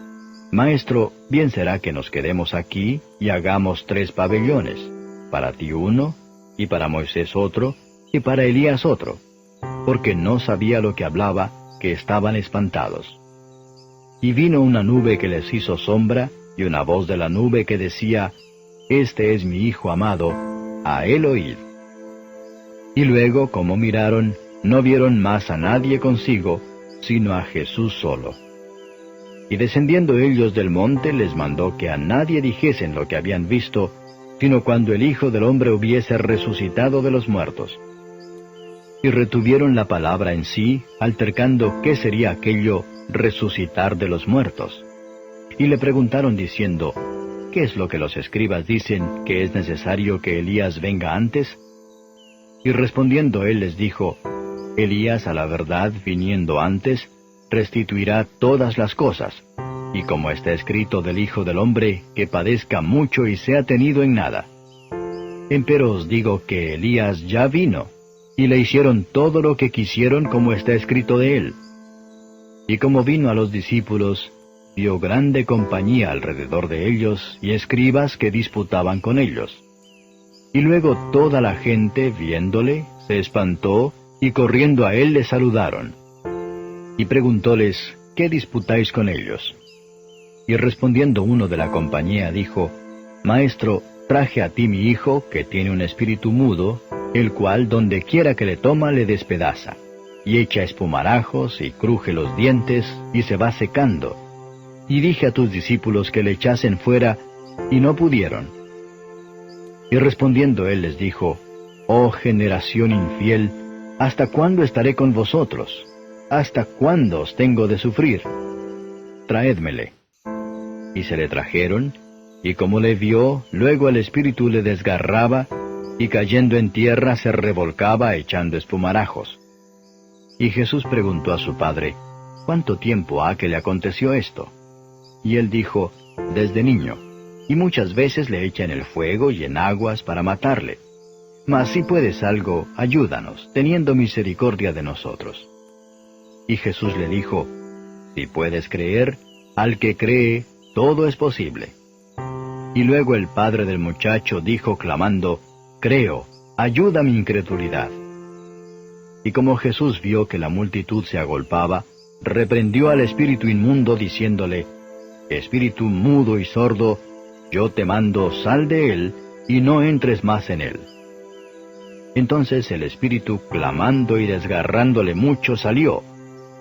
Maestro, bien será que nos quedemos aquí y hagamos 3 pabellones, para ti uno, y para Moisés otro, y para Elías otro, porque no sabía lo que hablaba, que estaban espantados. Y vino una nube que les hizo sombra, y una voz de la nube que decía, Este es mi Hijo amado, a él oíd. Y luego, como miraron, no vieron más a nadie consigo, sino a Jesús solo. Y descendiendo ellos del monte, les mandó que a nadie dijesen lo que habían visto, sino cuando el Hijo del Hombre hubiese resucitado de los muertos. Y retuvieron la palabra en sí, altercando qué sería aquello resucitar de los muertos. Y le preguntaron diciendo, ¿qué es lo que los escribas dicen que es necesario que Elías venga antes? Y respondiendo él les dijo, Elías a la verdad viniendo antes, restituirá todas las cosas, y como está escrito del Hijo del Hombre, que padezca mucho y sea tenido en nada. Empero os digo que Elías ya vino, y le hicieron todo lo que quisieron como está escrito de él. Y como vino a los discípulos, vio grande compañía alrededor de ellos, y escribas que disputaban con ellos. Y luego toda la gente, viéndole, se espantó, y corriendo a él le saludaron. Y preguntóles, ¿qué disputáis con ellos? Y respondiendo uno de la compañía dijo, Maestro, traje a ti mi hijo, que tiene un espíritu mudo, el cual donde quiera que le toma le despedaza, y echa espumarajos, y cruje los dientes, y se va secando. Y dije a tus discípulos que le echasen fuera, y no pudieron. Y respondiendo él les dijo, Oh generación infiel, ¿hasta cuándo estaré con vosotros? ¿Hasta cuándo os tengo de sufrir? Traédmele. Y se le trajeron, y como le vio, luego el espíritu le desgarraba, y cayendo en tierra se revolcaba echando espumarajos. Y Jesús preguntó a su padre, ¿Cuánto tiempo ha que le aconteció esto? Y él dijo, Desde niño, y muchas veces le echa en el fuego y en aguas para matarle. Mas si puedes algo, ayúdanos, teniendo misericordia de nosotros. Y Jesús le dijo, Si puedes creer, al que cree, todo es posible. Y luego el padre del muchacho dijo clamando, Creo, ayuda mi incredulidad. Y como Jesús vio que la multitud se agolpaba, reprendió al espíritu inmundo diciéndole, Espíritu mudo y sordo, yo te mando, sal de él, y no entres más en él. Entonces el espíritu, clamando y desgarrándole mucho, salió,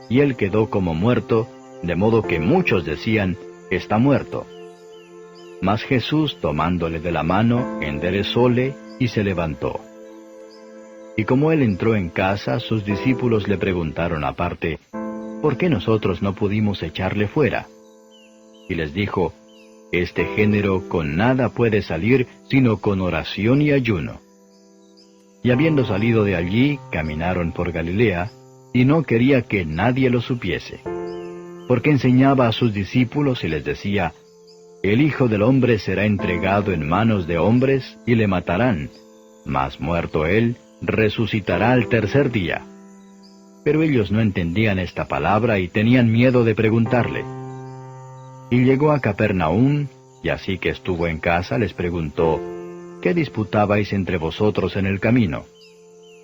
y él quedó como muerto, de modo que muchos decían, Está muerto. Mas Jesús, tomándole de la mano, enderezóle, y se levantó. Y como él entró en casa, sus discípulos le preguntaron aparte, ¿Por qué nosotros no pudimos echarle fuera? Y les dijo, Este género con nada puede salir, sino con oración y ayuno. Y habiendo salido de allí, caminaron por Galilea, y no quería que nadie lo supiese. Porque enseñaba a sus discípulos y les decía, El Hijo del Hombre será entregado en manos de hombres, y le matarán, mas muerto él, resucitará al tercer día. Pero ellos no entendían esta palabra y tenían miedo de preguntarle. Y llegó a Capernaum, y así que estuvo en casa les preguntó, ¿Qué disputabais entre vosotros en el camino?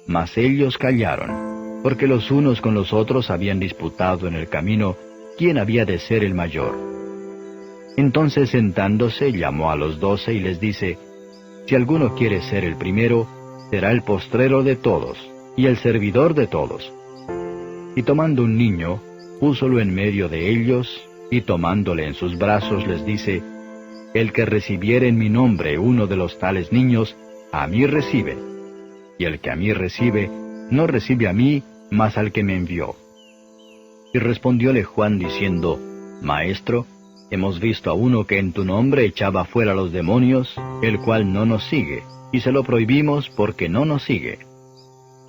Mas ellos callaron, porque los unos con los otros habían disputado en el camino quién había de ser el mayor. Entonces sentándose llamó a los 12 y les dice, Si alguno quiere ser el primero, será el postrero de todos, y el servidor de todos. Y tomando un niño, púsolo en medio de ellos, y tomándole en sus brazos les dice, El que recibiere en mi nombre uno de los tales niños, a mí recibe. Y el que a mí recibe, no recibe a mí, mas al que me envió. Y respondióle Juan diciendo, Maestro, hemos visto a uno que en tu nombre echaba fuera los demonios, el cual no nos sigue, y se lo prohibimos porque no nos sigue.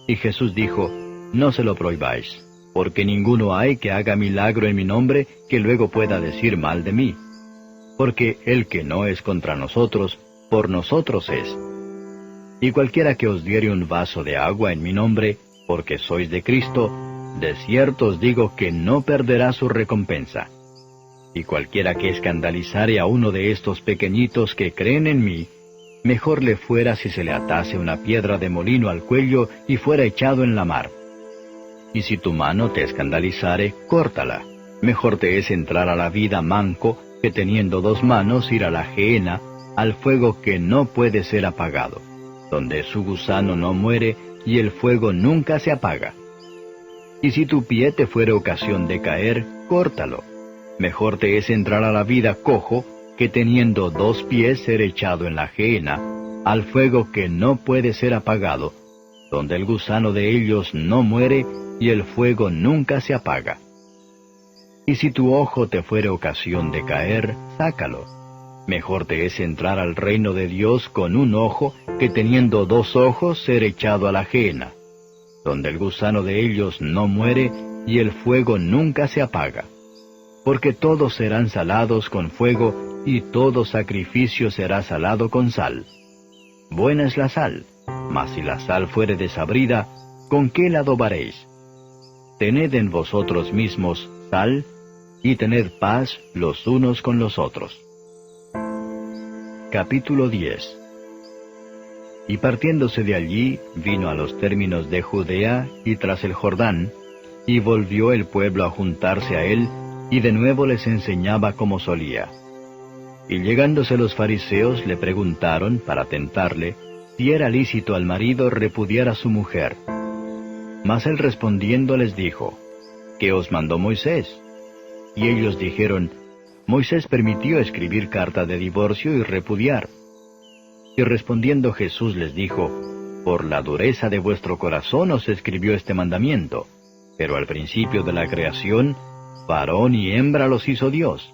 Y Jesús dijo, No se lo prohibáis, porque ninguno hay que haga milagro en mi nombre que luego pueda decir mal de mí. Porque el que no es contra nosotros, por nosotros es. Y cualquiera que os diere un vaso de agua en mi nombre, porque sois de Cristo, de cierto os digo que no perderá su recompensa. Y cualquiera que escandalizare a uno de estos pequeñitos que creen en mí, mejor le fuera si se le atase una piedra de molino al cuello y fuera echado en la mar. Y si tu mano te escandalizare, córtala. Mejor te es entrar a la vida manco, que teniendo 2 manos ir a la gehenna, al fuego que no puede ser apagado, donde su gusano no muere y el fuego nunca se apaga. Y si tu pie te fuere ocasión de caer, córtalo. Mejor te es entrar a la vida cojo, que teniendo 2 pies ser echado en la gehenna, al fuego que no puede ser apagado, donde el gusano de ellos no muere y el fuego nunca se apaga. Y si tu ojo te fuere ocasión de caer, sácalo. Mejor te es entrar al reino de Dios con un ojo, que teniendo 2 ojos ser echado a la gehenna, donde el gusano de ellos no muere y el fuego nunca se apaga. Porque todos serán salados con fuego, y todo sacrificio será salado con sal. Buena es la sal, mas si la sal fuere desabrida, ¿con qué la adobaréis? Tened en vosotros mismos sal, y tened paz los unos con los otros. Capítulo 10. Y partiéndose de allí, vino a los términos de Judea y tras el Jordán, y volvió el pueblo a juntarse a él, y de nuevo les enseñaba como solía. Y llegándose los fariseos le preguntaron, para tentarle, si era lícito al marido repudiar a su mujer. Mas él respondiendo les dijo, ¿qué os mandó Moisés? Y ellos dijeron, Moisés permitió escribir carta de divorcio y repudiar. Y respondiendo Jesús les dijo, por la dureza de vuestro corazón os escribió este mandamiento, pero al principio de la creación, varón y hembra los hizo Dios.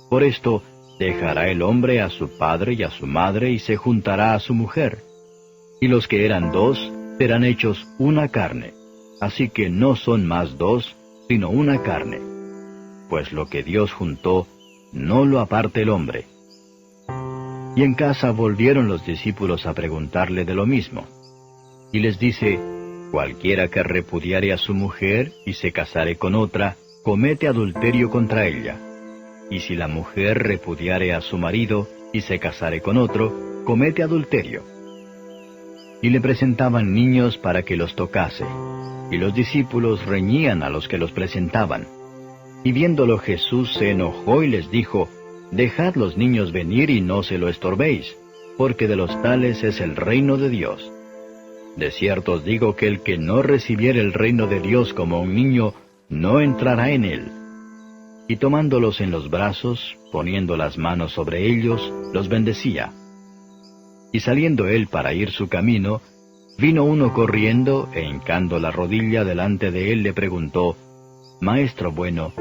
Por esto, dejará el hombre a su padre y a su madre y se juntará a su mujer. Y los que eran dos serán hechos una carne. Así que no son más dos, sino una carne. Pues lo que Dios juntó, no lo aparte el hombre. Y en casa volvieron los discípulos a preguntarle de lo mismo. Y les dice, cualquiera que repudiare a su mujer y se casare con otra, comete adulterio contra ella. Y si la mujer repudiare a su marido y se casare con otro, comete adulterio. Y le presentaban niños para que los tocase, y los discípulos reñían a los que los presentaban. Y viéndolo Jesús se enojó y les dijo, dejad los niños venir y no se lo estorbéis, porque de los tales es el reino de Dios. De cierto os digo que el que no recibiere el reino de Dios como un niño, no entrará en él. Y tomándolos en los brazos, poniendo las manos sobre ellos, los bendecía. Y saliendo él para ir su camino, vino uno corriendo, e hincando la rodilla delante de él le preguntó, Maestro bueno,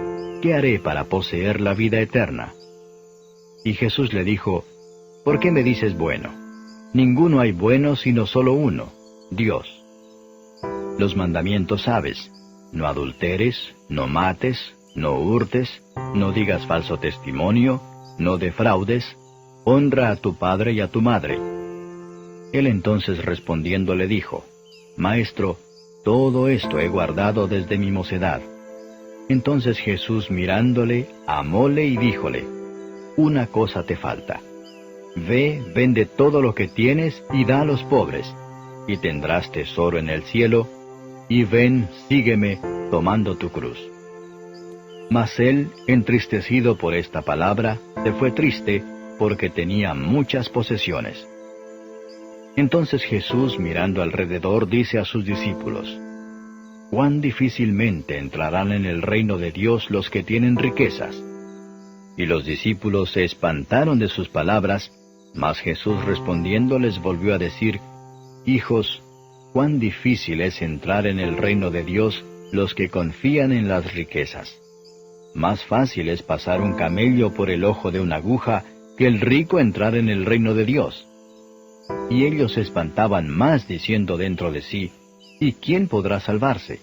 ¿qué haré para poseer la vida eterna? Y Jesús le dijo, ¿por qué me dices bueno? Ninguno hay bueno sino solo uno, Dios. Los mandamientos sabes, no adulteres, no mates, no hurtes, no digas falso testimonio, no defraudes, honra a tu padre y a tu madre. Él entonces respondiendo le dijo, Maestro, todo esto he guardado desde mi mocedad. Entonces Jesús mirándole, amóle y díjole, una cosa te falta. Ve, vende todo lo que tienes y da a los pobres, y tendrás tesoro en el cielo, y ven, sígueme, tomando tu cruz. Mas él, entristecido por esta palabra, se fue triste, porque tenía muchas posesiones. Entonces Jesús, mirando alrededor, dice a sus discípulos, cuán difícilmente entrarán en el reino de Dios los que tienen riquezas. Y los discípulos se espantaron de sus palabras, mas Jesús respondiendo les volvió a decir, hijos, cuán difícil es entrar en el reino de Dios los que confían en las riquezas. Más fácil es pasar un camello por el ojo de una aguja que el rico entrar en el reino de Dios. Y ellos se espantaban más diciendo dentro de sí, ¿y quién podrá salvarse?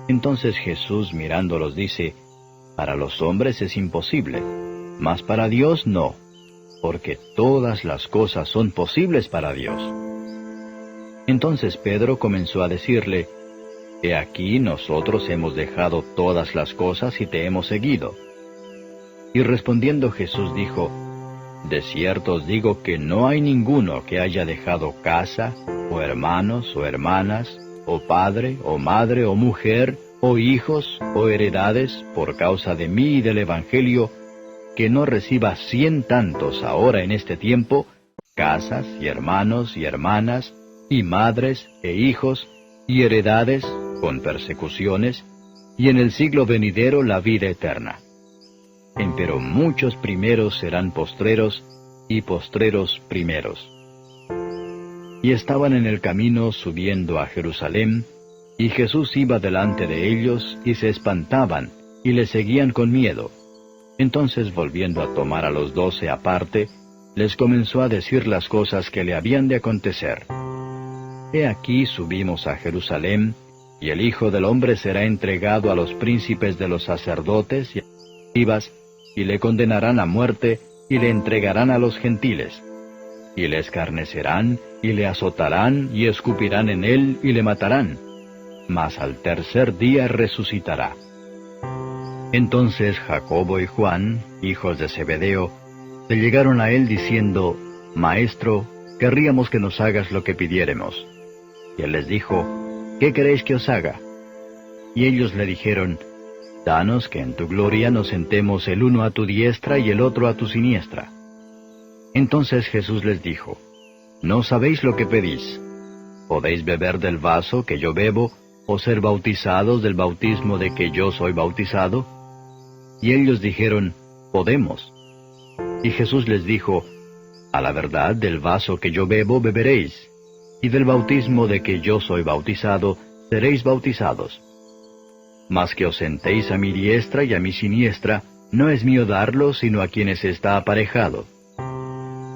Entonces Jesús mirándolos dice, para los hombres es imposible, mas para Dios no, porque todas las cosas son posibles para Dios. Entonces Pedro comenzó a decirle, He aquí nosotros hemos dejado todas las cosas y te hemos seguido. Y respondiendo Jesús dijo, de cierto os digo que no hay ninguno que haya dejado casa, o hermanos, o hermanas, o padre, o madre, o mujer, o hijos, o heredades, por causa de mí y del Evangelio, que no reciba 100 tantos ahora en este tiempo, casas, y hermanos, y hermanas, y madres, e hijos, y heredades, con persecuciones, y en el siglo venidero la vida eterna. Empero muchos primeros serán postreros, y postreros primeros. Y estaban en el camino subiendo a Jerusalén, y Jesús iba delante de ellos, y se espantaban, y le seguían con miedo. Entonces volviendo a tomar a los 12 aparte, les comenzó a decir las cosas que le habían de acontecer. He aquí subimos a Jerusalén, y el Hijo del Hombre será entregado a los príncipes de los sacerdotes y a los escribas, y le condenarán a muerte, y le entregarán a los gentiles. Y le escarnecerán, y le azotarán, y escupirán en él, y le matarán. Mas al tercer día resucitará. Entonces Jacobo y Juan, hijos de Zebedeo, se llegaron a él diciendo, Maestro, querríamos que nos hagas lo que pidiéremos. Y él les dijo, ¿qué queréis que os haga? Y ellos le dijeron, Danos que en tu gloria nos sentemos el uno a tu diestra y el otro a tu siniestra. Entonces Jesús les dijo, No sabéis lo que pedís. ¿Podéis beber del vaso que yo bebo, o ser bautizados del bautismo de que yo soy bautizado? Y ellos dijeron, Podemos. Y Jesús les dijo, A la verdad, del vaso que yo bebo beberéis, y del bautismo de que yo soy bautizado, seréis bautizados. Mas que os sentéis a mi diestra y a mi siniestra, no es mío darlo, sino a quienes está aparejado.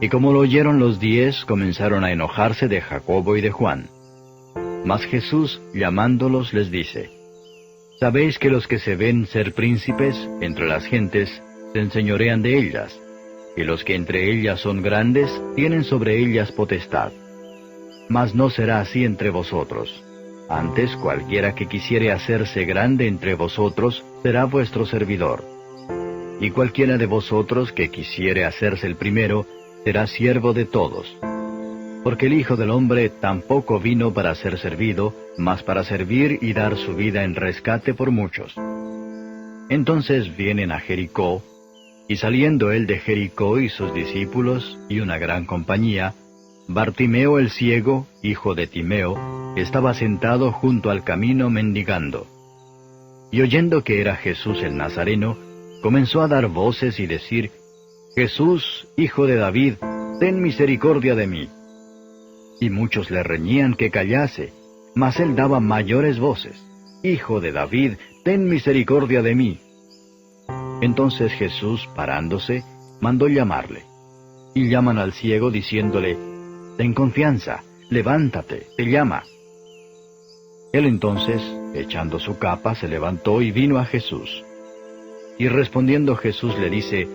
Y como lo oyeron los 10, comenzaron a enojarse de Jacobo y de Juan. Mas Jesús, llamándolos, les dice, Sabéis que los que se ven ser príncipes entre las gentes, se enseñorean de ellas, y los que entre ellas son grandes, tienen sobre ellas potestad. Mas no será así entre vosotros. Antes, cualquiera que quisiere hacerse grande entre vosotros, será vuestro servidor. Y cualquiera de vosotros que quisiere hacerse el primero, será siervo de todos. Porque el Hijo del Hombre tampoco vino para ser servido, mas para servir y dar su vida en rescate por muchos. Entonces vienen a Jericó, y saliendo él de Jericó y sus discípulos, y una gran compañía, Bartimeo el ciego, hijo de Timeo, estaba sentado junto al camino mendigando. Y oyendo que era Jesús el Nazareno, comenzó a dar voces y decir, Jesús, hijo de David, ten misericordia de mí. Y muchos le reñían que callase, mas él daba mayores voces, Hijo de David, ten misericordia de mí. Entonces Jesús, parándose, mandó llamarle. Y llaman al ciego diciéndole, Ten confianza, levántate, te llama. Él entonces, echando su capa, se levantó y vino a Jesús. Y respondiendo Jesús le dice,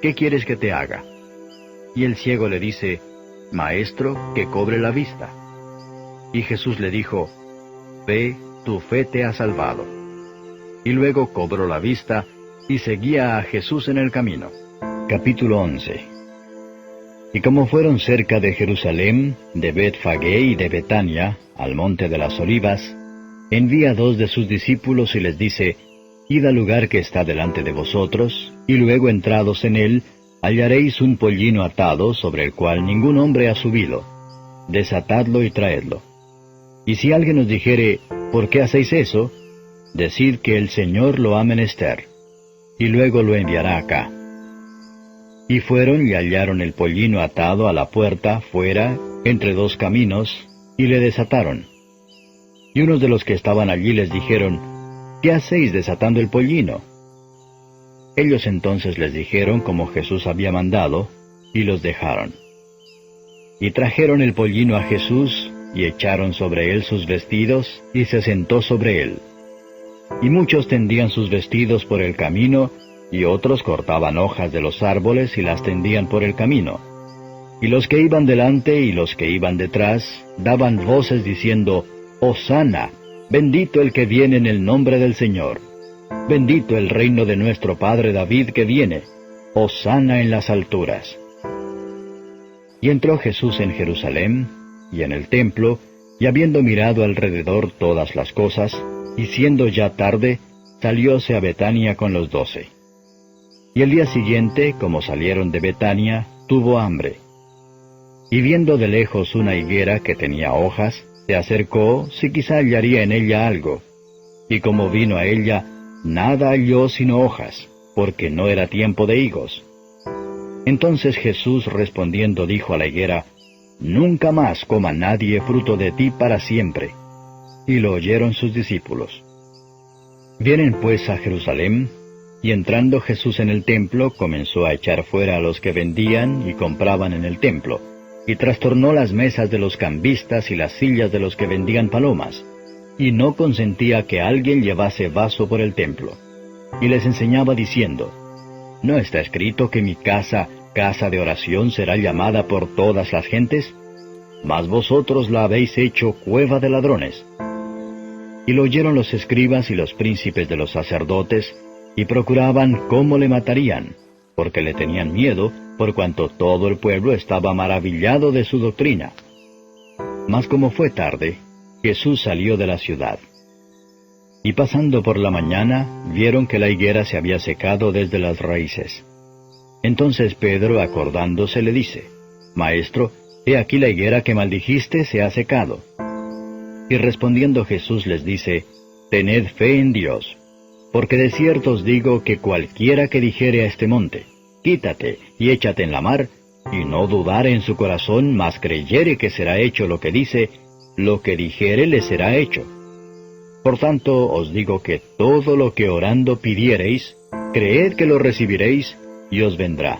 ¿Qué quieres que te haga? Y el ciego le dice, Maestro, que cobre la vista. Y Jesús le dijo, Ve, tu fe te ha salvado. Y luego cobró la vista, y seguía a Jesús en el camino. Capítulo 11. Y como fueron cerca de Jerusalén, de Betfagé y de Betania, al monte de las Olivas, envía a 2 de sus discípulos y les dice, Id al lugar que está delante de vosotros, y luego entrados en él, hallaréis un pollino atado sobre el cual ningún hombre ha subido. Desatadlo y traedlo. Y si alguien os dijere, ¿por qué hacéis eso? Decid que el Señor lo ha menester, y luego lo enviará acá. Y fueron y hallaron el pollino atado a la puerta, fuera, entre 2 caminos, y le desataron. Y unos de los que estaban allí les dijeron, ¿qué hacéis desatando el pollino? Ellos entonces les dijeron como Jesús había mandado, y los dejaron. Y trajeron el pollino a Jesús, y echaron sobre él sus vestidos, y se sentó sobre él. Y muchos tendían sus vestidos por el camino, y otros cortaban hojas de los árboles y las tendían por el camino. Y los que iban delante y los que iban detrás, daban voces diciendo, Hosana, bendito el que viene en el nombre del Señor. Bendito el reino de nuestro Padre David que viene. Hosana en las alturas. Y entró Jesús en Jerusalén, y en el templo, y habiendo mirado alrededor todas las cosas, y siendo ya tarde, salióse a Betania con los 12. Y el día siguiente, como salieron de Betania, tuvo hambre. Y viendo de lejos una higuera que tenía hojas, se acercó, si quizá hallaría en ella algo. Y como vino a ella, nada halló sino hojas, porque no era tiempo de higos. Entonces Jesús respondiendo dijo a la higuera, Nunca más coma nadie fruto de ti para siempre. Y lo oyeron sus discípulos. Vienen pues a Jerusalén, y entrando Jesús en el templo, comenzó a echar fuera a los que vendían y compraban en el templo, y trastornó las mesas de los cambistas y las sillas de los que vendían palomas, y no consentía que alguien llevase vaso por el templo. Y les enseñaba diciendo, ¿No está escrito que mi casa, casa de oración, será llamada por todas las gentes? Mas vosotros la habéis hecho cueva de ladrones. Y lo oyeron los escribas y los príncipes de los sacerdotes, y procuraban cómo le matarían, porque le tenían miedo, por cuanto todo el pueblo estaba maravillado de su doctrina. Mas como fue tarde, Jesús salió de la ciudad. Y pasando por la mañana, vieron que la higuera se había secado desde las raíces. Entonces Pedro, acordándose, le dice, Maestro, he aquí la higuera que maldijiste se ha secado. Y respondiendo Jesús les dice, Tened fe en Dios, porque de cierto os digo que cualquiera que dijere a este monte, Quítate y échate en la mar, y no dudare en su corazón, mas creyere que será hecho lo que dice, lo que dijere le será hecho. Por tanto os digo que todo lo que orando pidiereis, creed que lo recibiréis, y os vendrá.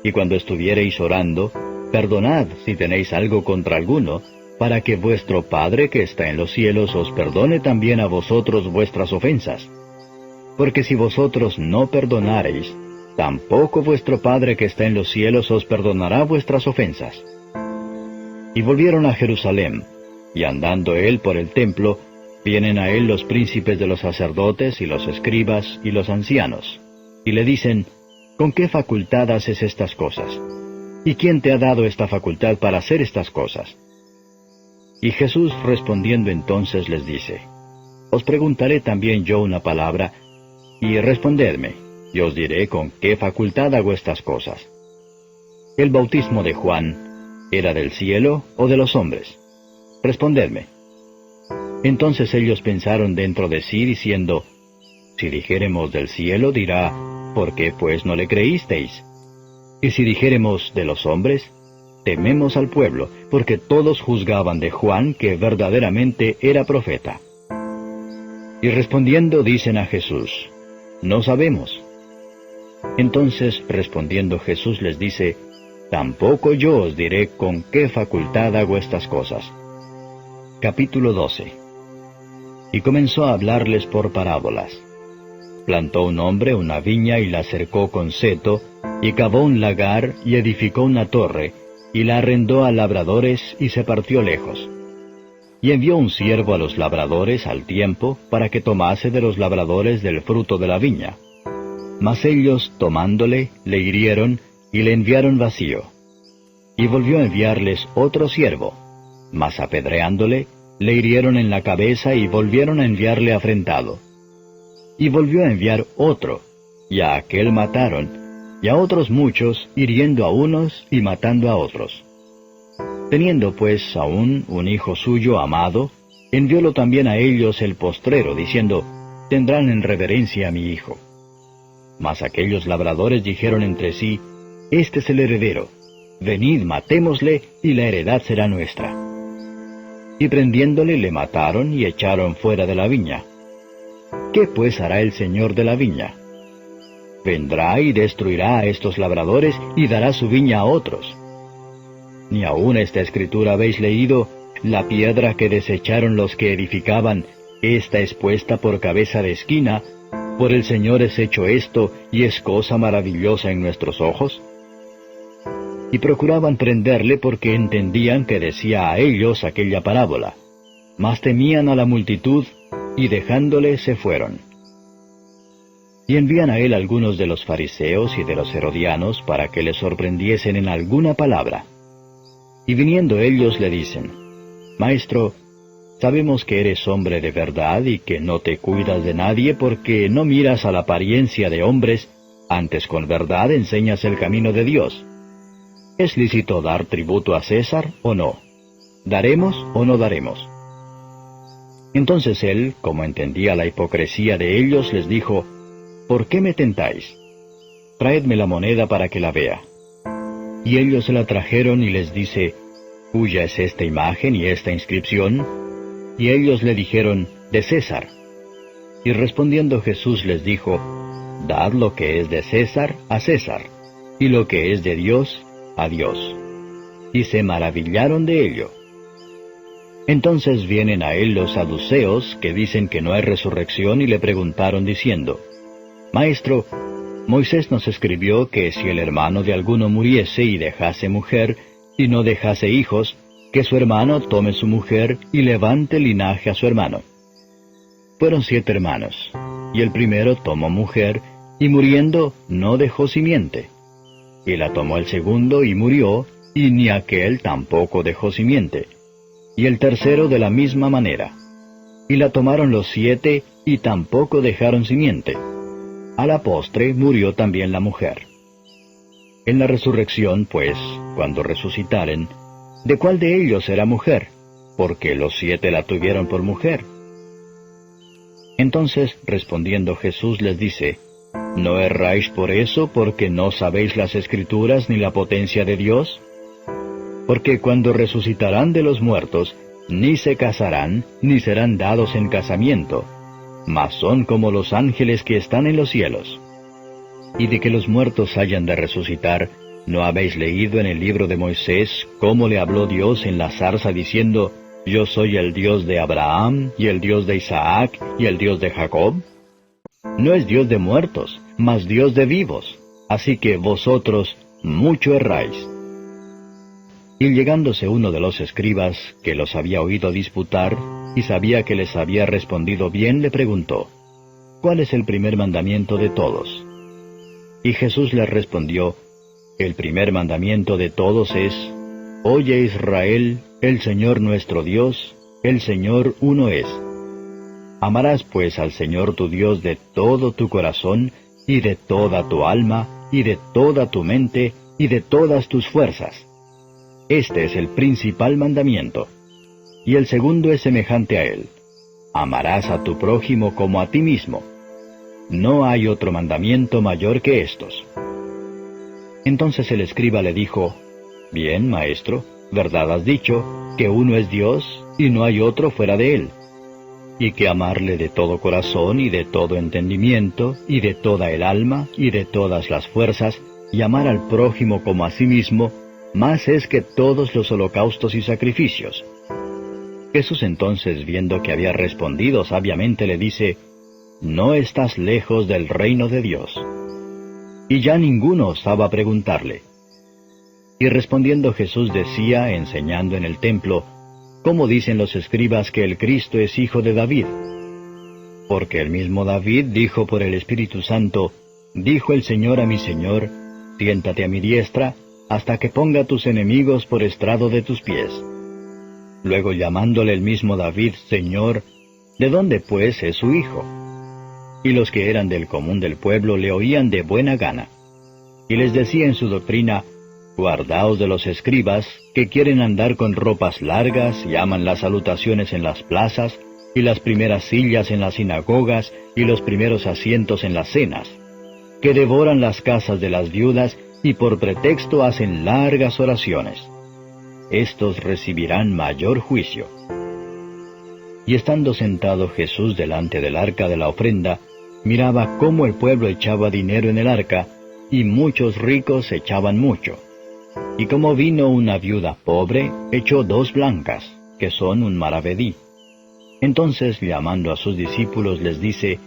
Y cuando estuviereis orando, perdonad si tenéis algo contra alguno, para que vuestro Padre que está en los cielos os perdone también a vosotros vuestras ofensas. Porque si vosotros no perdonareis, tampoco vuestro Padre que está en los cielos os perdonará vuestras ofensas. Y volvieron a Jerusalén, y andando él por el templo, vienen a él los príncipes de los sacerdotes y los escribas y los ancianos, y le dicen, ¿Con qué facultad haces estas cosas? ¿Y quién te ha dado esta facultad para hacer estas cosas? Y Jesús respondiendo entonces les dice, Os preguntaré también yo una palabra, y respondedme, y os diré con qué facultad hago estas cosas. ¿El bautismo de Juan era del cielo o de los hombres? Respondedme. Entonces ellos pensaron dentro de sí, diciendo, Si dijéremos del cielo, dirá, ¿por qué pues no le creísteis? Y si dijéremos de los hombres, tememos al pueblo, porque todos juzgaban de Juan que verdaderamente era profeta. Y respondiendo dicen a Jesús, No sabemos. Entonces respondiendo Jesús les dice, Tampoco yo os diré con qué facultad hago estas cosas. Capítulo 12. Y comenzó a hablarles por parábolas. Plantó un hombre una viña y la cercó con seto, y cavó un lagar y edificó una torre, y la arrendó a labradores y se partió lejos. Y envió un siervo a los labradores al tiempo, para que tomase de los labradores del fruto de la viña. Mas ellos, tomándole, le hirieron, y le enviaron vacío. Y volvió a enviarles otro siervo, mas apedreándole, le hirieron en la cabeza y volvieron a enviarle afrentado. Y volvió a enviar otro, y a aquel mataron, y a otros muchos, hiriendo a unos y matando a otros. Teniendo pues aún un hijo suyo amado, enviólo también a ellos el postrero, diciendo, Tendrán en reverencia a mi hijo. Mas aquellos labradores dijeron entre sí, Este es el heredero, venid, matémosle, y la heredad será nuestra. Y prendiéndole le mataron y echaron fuera de la viña. ¿Qué pues hará el señor de la viña? Vendrá y destruirá a estos labradores y dará su viña a otros. Ni aun esta escritura habéis leído, la piedra que desecharon los que edificaban, esta es puesta por cabeza de esquina, por el Señor es hecho esto, y es cosa maravillosa en nuestros ojos. Y procuraban prenderle porque entendían que decía a ellos aquella parábola, mas temían a la multitud, y dejándole se fueron. Y envían a él algunos de los fariseos y de los herodianos para que le sorprendiesen en alguna palabra. Y viniendo ellos le dicen, Maestro, sabemos que eres hombre de verdad y que no te cuidas de nadie porque no miras a la apariencia de hombres, antes con verdad enseñas el camino de Dios. ¿Es lícito dar tributo a César o no? ¿Daremos o no daremos? Entonces él, como entendía la hipocresía de ellos, les dijo, ¿Por qué me tentáis? Traedme la moneda para que la vea. Y ellos se la trajeron y les dice, ¿Cuya es esta imagen y esta inscripción? Y ellos le dijeron, de César. Y respondiendo Jesús les dijo, Dad lo que es de César a César, y lo que es de Dios a Dios. Y se maravillaron de ello. Entonces vienen a él los saduceos, que dicen que no hay resurrección, y le preguntaron diciendo, Maestro, Moisés nos escribió que si el hermano de alguno muriese y dejase mujer, y no dejase hijos, que su hermano tome su mujer y levante linaje a su hermano. Fueron 7 hermanos, y el primero tomó mujer, y muriendo no dejó simiente. Y la tomó el segundo y murió, y ni aquel tampoco dejó simiente. Y el tercero de la misma manera. Y la tomaron los 7, y tampoco dejaron simiente. A la postre murió también la mujer. En la resurrección, pues, cuando resucitaren, ¿de cuál de ellos era mujer? Porque los 7 la tuvieron por mujer. Entonces, respondiendo Jesús les dice, ¿no erráis por eso, porque no sabéis las Escrituras ni la potencia de Dios? Porque cuando resucitarán de los muertos, ni se casarán, ni serán dados en casamiento, mas son como los ángeles que están en los cielos. Y de que los muertos hayan de resucitar, ¿no habéis leído en el libro de Moisés cómo le habló Dios en la zarza diciendo, yo soy el Dios de Abraham, y el Dios de Isaac, y el Dios de Jacob? No es Dios de muertos, mas Dios de vivos. Así que vosotros mucho erráis. Y llegándose uno de los escribas, que los había oído disputar, y sabía que les había respondido bien, le preguntó, ¿cuál es el primer mandamiento de todos? Y Jesús les respondió, el primer mandamiento de todos es, Oye Israel, el Señor nuestro Dios, el Señor uno es. Amarás pues al Señor tu Dios de todo tu corazón, y de toda tu alma, y de toda tu mente, y de todas tus fuerzas. Este es el principal mandamiento. Y el segundo es semejante a él. Amarás a tu prójimo como a ti mismo. No hay otro mandamiento mayor que estos. Entonces el escriba le dijo, Bien, maestro, verdad has dicho, que uno es Dios, y no hay otro fuera de él. Y que amarle de todo corazón, y de todo entendimiento, y de toda el alma, y de todas las fuerzas, y amar al prójimo como a sí mismo, más es que todos los holocaustos y sacrificios. Jesús entonces, viendo que había respondido sabiamente, le dice, No estás lejos del reino de Dios. Y ya ninguno osaba preguntarle. Y respondiendo Jesús decía, enseñando en el templo, ¿cómo dicen los escribas que el Cristo es hijo de David? Porque el mismo David dijo por el Espíritu Santo, Dijo el Señor a mi Señor, Siéntate a mi diestra, hasta que ponga tus enemigos por estrado de tus pies. Luego llamándole el mismo David Señor, ¿de dónde pues es su hijo? Y los que eran del común del pueblo le oían de buena gana. Y les decía en su doctrina, Guardaos de los escribas, que quieren andar con ropas largas, y aman las salutaciones en las plazas, y las primeras sillas en las sinagogas, y los primeros asientos en las cenas, que devoran las casas de las viudas, y por pretexto hacen largas oraciones. Estos recibirán mayor juicio. Y estando sentado Jesús delante del arca de la ofrenda, miraba cómo el pueblo echaba dinero en el arca, y muchos ricos echaban mucho. Y como vino una viuda pobre, echó 2 blancas, que son un maravedí. Entonces, llamando a sus discípulos, les dice,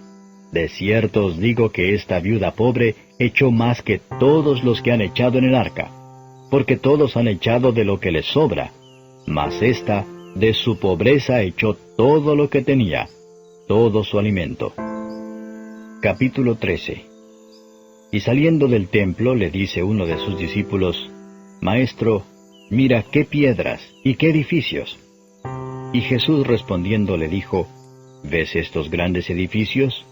De cierto os digo que esta viuda pobre echó más que todos los que han echado en el arca, porque todos han echado de lo que les sobra, mas ésta, de su pobreza echó todo lo que tenía, todo su alimento. Capítulo 13. Y saliendo del templo le dice uno de sus discípulos, Maestro, mira qué piedras y qué edificios. Y Jesús respondiendo le dijo, ¿Ves estos grandes edificios?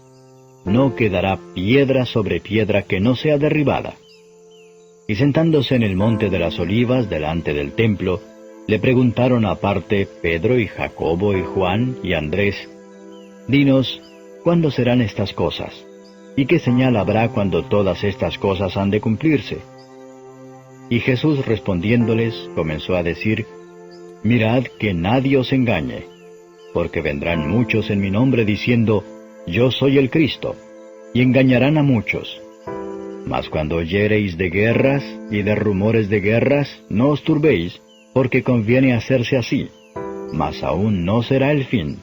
No quedará piedra sobre piedra que no sea derribada. Y sentándose en el monte de las Olivas delante del templo, le preguntaron aparte Pedro y Jacobo y Juan y Andrés, Dinos, ¿cuándo serán estas cosas? ¿Y qué señal habrá cuando todas estas cosas han de cumplirse? Y Jesús respondiéndoles, comenzó a decir, Mirad que nadie os engañe, porque vendrán muchos en mi nombre diciendo, Yo soy el Cristo, y engañarán a muchos. Mas cuando oyereis de guerras y de rumores de guerras, no os turbéis, porque conviene hacerse así, mas aún no será el fin.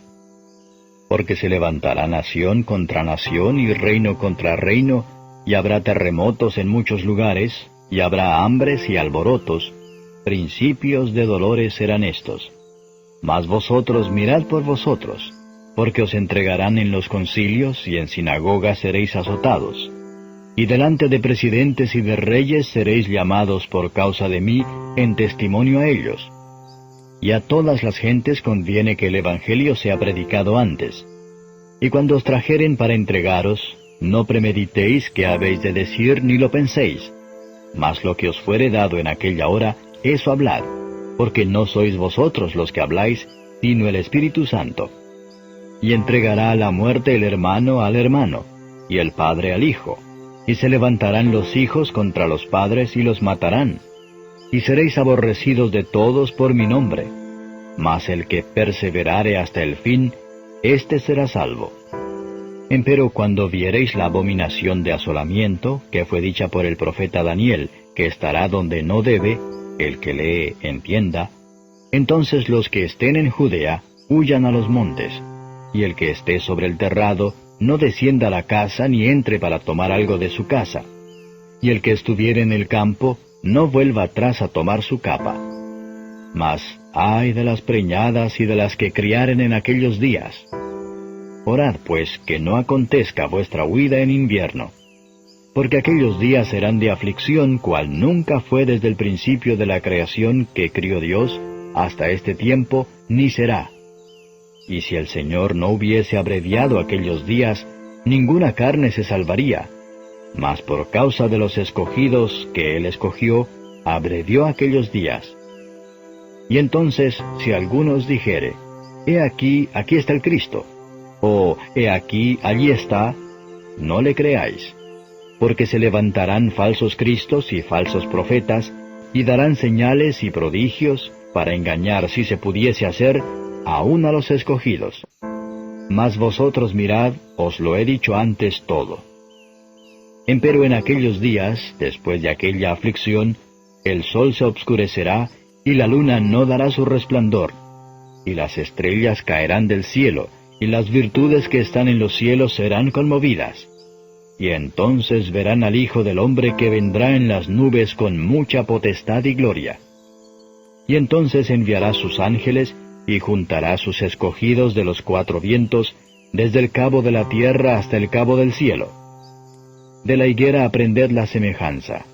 Porque se levantará nación contra nación y reino contra reino, y habrá terremotos en muchos lugares, y habrá hambres y alborotos, principios de dolores serán estos. Mas vosotros mirad por vosotros, porque os entregarán en los concilios, y en sinagogas seréis azotados. Y delante de presidentes y de reyes seréis llamados por causa de mí en testimonio a ellos. y a todas las gentes conviene que el Evangelio sea predicado antes. Y cuando os trajeren para entregaros, no premeditéis qué habéis de decir ni lo penséis, mas lo que os fuere dado en aquella hora, eso hablad, porque no sois vosotros los que habláis, sino el Espíritu Santo. Y entregará a la muerte el hermano al hermano, y el padre al hijo, y se levantarán los hijos contra los padres y los matarán, y seréis aborrecidos de todos por mi nombre. Mas el que perseverare hasta el fin, éste será salvo. Empero cuando viereis la abominación de asolamiento, que fue dicha por el profeta Daniel, que estará donde no debe, el que lee entienda, entonces los que estén en Judea, huyan a los montes, y el que esté sobre el terrado, no descienda a la casa ni entre para tomar algo de su casa, y el que estuviere en el campo, no vuelva atrás a tomar su capa. Mas, ay de las preñadas y de las que criaren en aquellos días. Orad pues que no acontezca vuestra huida en invierno, porque aquellos días serán de aflicción cual nunca fue desde el principio de la creación que crió Dios, hasta este tiempo, ni será. Y si el Señor no hubiese abreviado aquellos días, ninguna carne se salvaría, mas por causa de los escogidos que Él escogió, abrevió aquellos días. Y entonces, si alguno os dijere, he aquí está el Cristo, o he aquí, allí está, no le creáis, porque se levantarán falsos cristos y falsos profetas, y darán señales y prodigios, para engañar, si se pudiese hacer, aun a los escogidos. Mas vosotros mirad, os lo he dicho antes todo. Empero en aquellos días, después de aquella aflicción, el sol se obscurecerá, y la luna no dará su resplandor, y las estrellas caerán del cielo, y las virtudes que están en los cielos serán conmovidas. Y entonces verán al Hijo del Hombre que vendrá en las nubes con mucha potestad y gloria. Y entonces enviará sus ángeles, y juntará sus escogidos de los cuatro vientos, desde el cabo de la tierra hasta el cabo del cielo. De la higuera aprended la semejanza.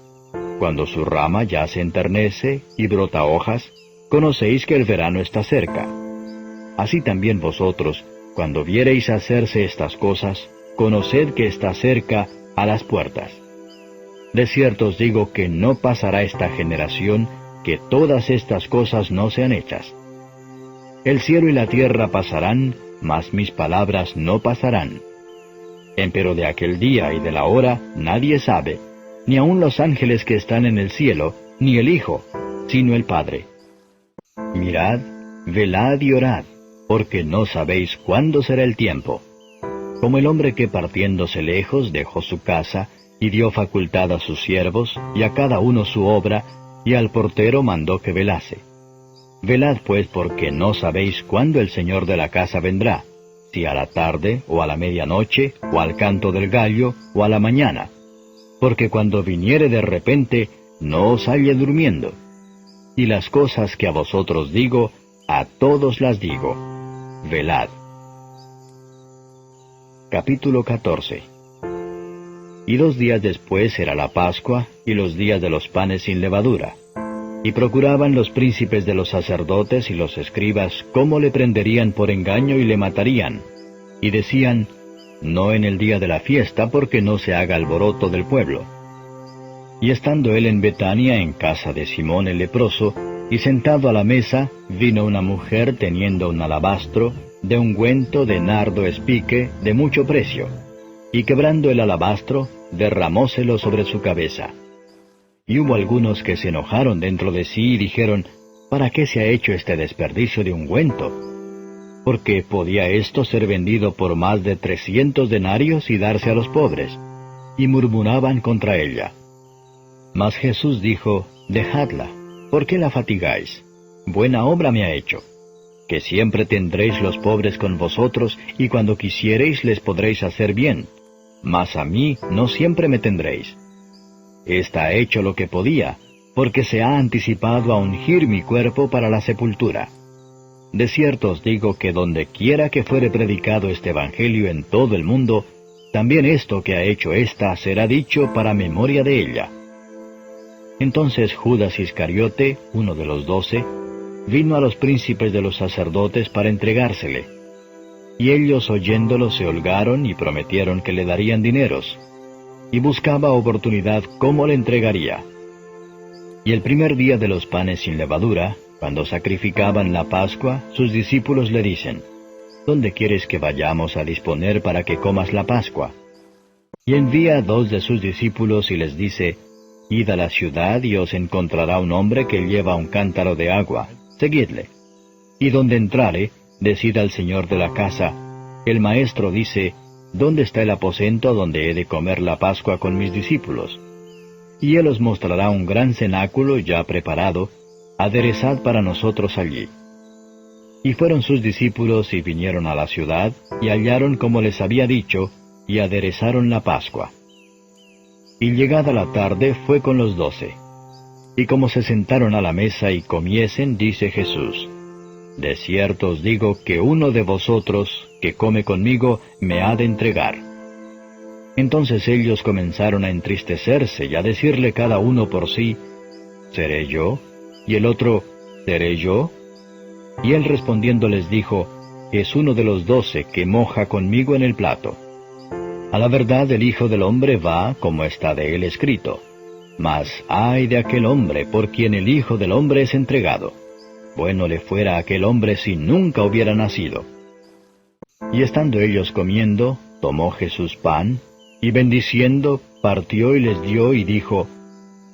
Cuando su rama ya se enternece y brota hojas, conocéis que el verano está cerca. Así también vosotros, cuando viereis hacerse estas cosas, conoced que está cerca, a las puertas. De cierto os digo que no pasará esta generación, que todas estas cosas no sean hechas. El cielo y la tierra pasarán, mas mis palabras no pasarán. Empero de aquel día y de la hora nadie sabe, ni aun los ángeles que están en el cielo, ni el Hijo, sino el Padre. Mirad, velad y orad, porque no sabéis cuándo será el tiempo. Como el hombre que partiéndose lejos dejó su casa, y dio facultad a sus siervos, y a cada uno su obra, y al portero mandó que velase. Velad pues porque no sabéis cuándo el Señor de la casa vendrá, si a la tarde, o a la medianoche, o al canto del gallo, o a la mañana. Porque cuando viniere de repente, no os halle durmiendo. Y las cosas que a vosotros digo, a todos las digo. Velad. Capítulo 14. Y 2 días después era la Pascua, y los días de los panes sin levadura. Y procuraban los príncipes de los sacerdotes y los escribas cómo le prenderían por engaño y le matarían. Y decían, no en el día de la fiesta, porque no se haga alboroto del pueblo. Y estando él en Betania, en casa de Simón el leproso, y sentado a la mesa, vino una mujer teniendo un alabastro, de ungüento de nardo espique, de mucho precio, y quebrando el alabastro, derramóselo sobre su cabeza. Y hubo algunos que se enojaron dentro de sí y dijeron, ¿para qué se ha hecho este desperdicio de ungüento? Porque podía esto ser vendido por más de 300 denarios y darse a los pobres. Y murmuraban contra ella. Mas Jesús dijo, dejadla, ¿por qué la fatigáis? Buena obra me ha hecho. Que siempre tendréis los pobres con vosotros, y cuando quisiereis les podréis hacer bien. Mas a mí no siempre me tendréis. Esta ha hecho lo que podía, porque se ha anticipado a ungir mi cuerpo para la sepultura. De cierto os digo que donde quiera que fuere predicado este Evangelio en todo el mundo, también esto que ha hecho ésta será dicho para memoria de ella. Entonces Judas Iscariote, uno de los 12, vino a los príncipes de los sacerdotes para entregársele. Y ellos oyéndolo se holgaron y prometieron que le darían dineros, y buscaba oportunidad cómo le entregaría. Y el primer día de los panes sin levadura, cuando sacrificaban la Pascua, sus discípulos le dicen, ¿Dónde quieres que vayamos a disponer para que comas la Pascua? Y envía 2 de sus discípulos y les dice, Id a la ciudad y os encontrará un hombre que lleva un cántaro de agua, seguidle. Y donde entrare, decid al señor de la casa, el maestro dice, ¿dónde está el aposento donde he de comer la Pascua con mis discípulos? Y él os mostrará un gran cenáculo ya preparado, aderezad para nosotros allí. Y fueron sus discípulos y vinieron a la ciudad, y hallaron como les había dicho, y aderezaron la Pascua. Y llegada la tarde fue con los 12. Y como se sentaron a la mesa y comiesen, dice Jesús, De cierto os digo que uno de vosotros, que come conmigo, me ha de entregar. Entonces ellos comenzaron a entristecerse y a decirle cada uno por sí, ¿Seré yo? Y el otro, ¿seré yo? Y él respondiendo les dijo, Es uno de los 12 que moja conmigo en el plato. A la verdad el Hijo del Hombre va, como está de él escrito. Mas ay de aquel hombre por quien el Hijo del Hombre es entregado. Bueno le fuera a aquel hombre si nunca hubiera nacido. Y estando ellos comiendo, tomó Jesús pan, y bendiciendo, partió y les dio y dijo,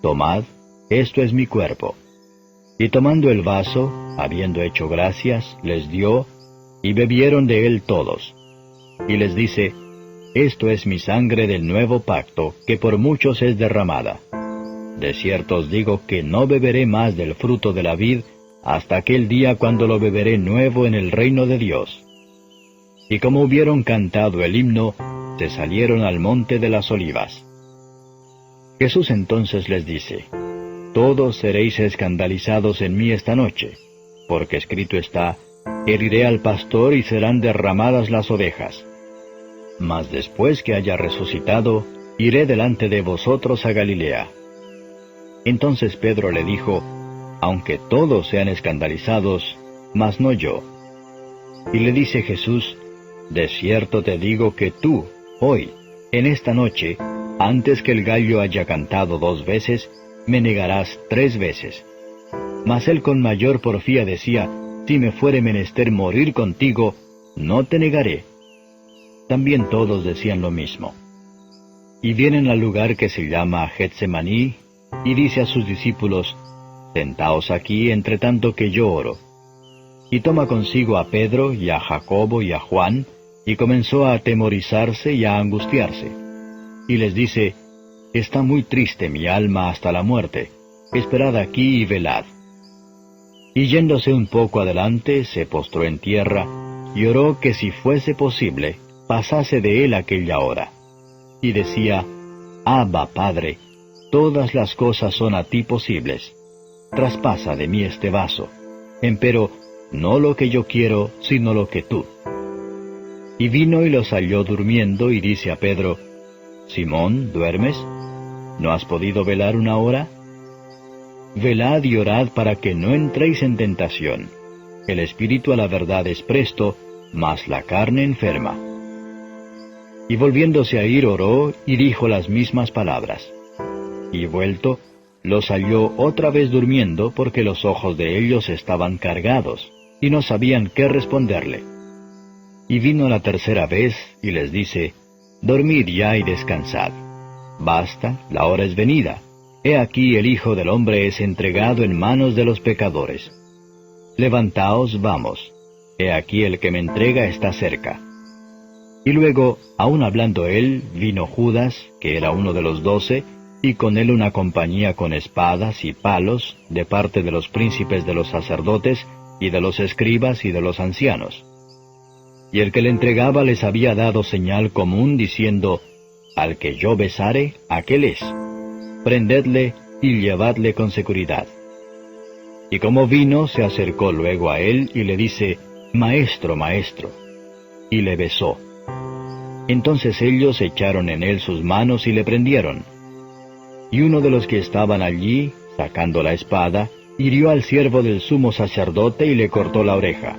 Tomad, esto es mi cuerpo. Y tomando el vaso, habiendo hecho gracias, les dio, y bebieron de él todos. Y les dice, Esto es mi sangre del nuevo pacto, que por muchos es derramada. De cierto os digo que no beberé más del fruto de la vid, hasta aquel día cuando lo beberé nuevo en el reino de Dios. Y como hubieron cantado el himno, se salieron al monte de las olivas. Jesús entonces les dice, Todos seréis escandalizados en mí esta noche, porque escrito está, Heriré al pastor y serán derramadas las ovejas. Mas después que haya resucitado, iré delante de vosotros a Galilea. Entonces Pedro le dijo, Aunque todos sean escandalizados, mas no yo. Y le dice Jesús, De cierto te digo que tú, hoy, en esta noche, antes que el gallo haya cantado 2 veces, me negarás 3 veces. Mas él con mayor porfía decía, Si me fuere menester morir contigo, no te negaré. También todos decían lo mismo. Y vienen al lugar que se llama Getsemaní, y dice a sus discípulos, Sentaos aquí entre tanto que yo oro. Y toma consigo a Pedro y a Jacobo y a Juan, y comenzó a atemorizarse y a angustiarse. Y les dice, Está muy triste mi alma hasta la muerte, esperad aquí y velad. Y yéndose un poco adelante, se postró en tierra, y oró que si fuese posible, pasase de él aquella hora. Y decía, Abba, Padre, todas las cosas son a ti posibles. Traspasa de mí este vaso, empero no lo que yo quiero, sino lo que tú. Y vino y los halló durmiendo, y dice a Pedro, Simón, ¿duermes? ¿No has podido velar 1 hora? Velad y orad para que no entréis en tentación. El espíritu a la verdad es presto, mas la carne enferma. Y volviéndose a ir oró, y dijo las mismas palabras. Y vuelto, los halló otra vez durmiendo, porque los ojos de ellos estaban cargados, y no sabían qué responderle. Y vino la tercera vez, y les dice, Dormid ya y descansad. Basta, la hora es venida. He aquí el Hijo del Hombre es entregado en manos de los pecadores. Levantaos, vamos. He aquí el que me entrega está cerca. Y luego, aun hablando él, vino Judas, que era uno de los 12, y con él una compañía con espadas y palos, de parte de los príncipes de los sacerdotes, y de los escribas y de los ancianos. Y el que le entregaba les había dado señal común, diciendo, Al que yo besare, aquel es. Prendedle y llevadle con seguridad. Y como vino, se acercó luego a él, y le dice, Maestro, maestro. Y le besó. Entonces ellos echaron en él sus manos y le prendieron. Y uno de los que estaban allí, sacando la espada, hirió al siervo del sumo sacerdote y le cortó la oreja.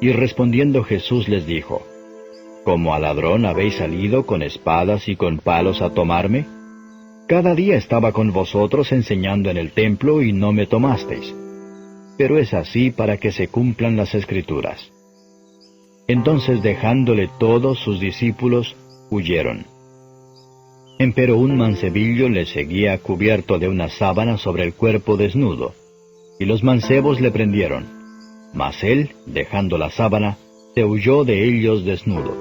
Y respondiendo Jesús les dijo, ¿como a ladrón habéis salido con espadas y con palos a tomarme? Cada día estaba con vosotros enseñando en el templo y no me tomasteis. Pero es así para que se cumplan las Escrituras. Entonces dejándole todos sus discípulos, huyeron. Empero un mancebillo le seguía cubierto de una sábana sobre el cuerpo desnudo, y los mancebos le prendieron. Mas él, dejando la sábana, se huyó de ellos desnudo.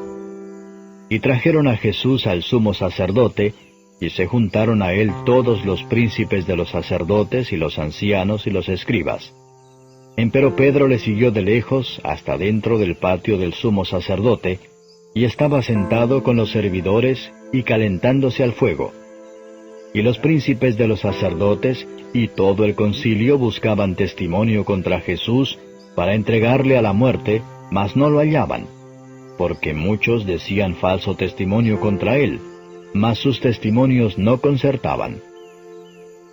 Y trajeron a Jesús al sumo sacerdote, y se juntaron a él todos los príncipes de los sacerdotes y los ancianos y los escribas. Empero Pedro le siguió de lejos hasta dentro del patio del sumo sacerdote, y estaba sentado con los servidores y calentándose al fuego. Y los príncipes de los sacerdotes y todo el concilio buscaban testimonio contra Jesús para entregarle a la muerte, mas no lo hallaban, porque muchos decían falso testimonio contra él, mas sus testimonios no concertaban.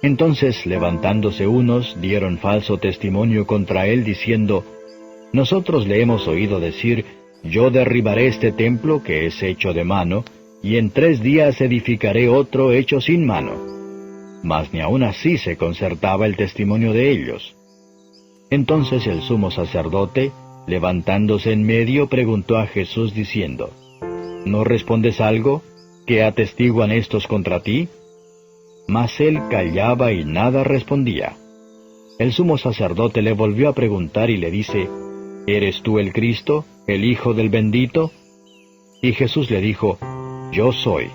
Entonces, levantándose unos, dieron falso testimonio contra él, diciendo, Nosotros le hemos oído decir, Yo derribaré este templo que es hecho de mano, y en 3 días edificaré otro hecho sin mano. Mas ni aun así se concertaba el testimonio de ellos. Entonces el sumo sacerdote, levantándose en medio, preguntó a Jesús diciendo, ¿No respondes algo? ¿Qué atestiguan estos contra ti? Mas él callaba y nada respondía. El sumo sacerdote le volvió a preguntar y le dice, ¿Eres tú el Cristo, el Hijo del Bendito? Y Jesús le dijo, Yo soy.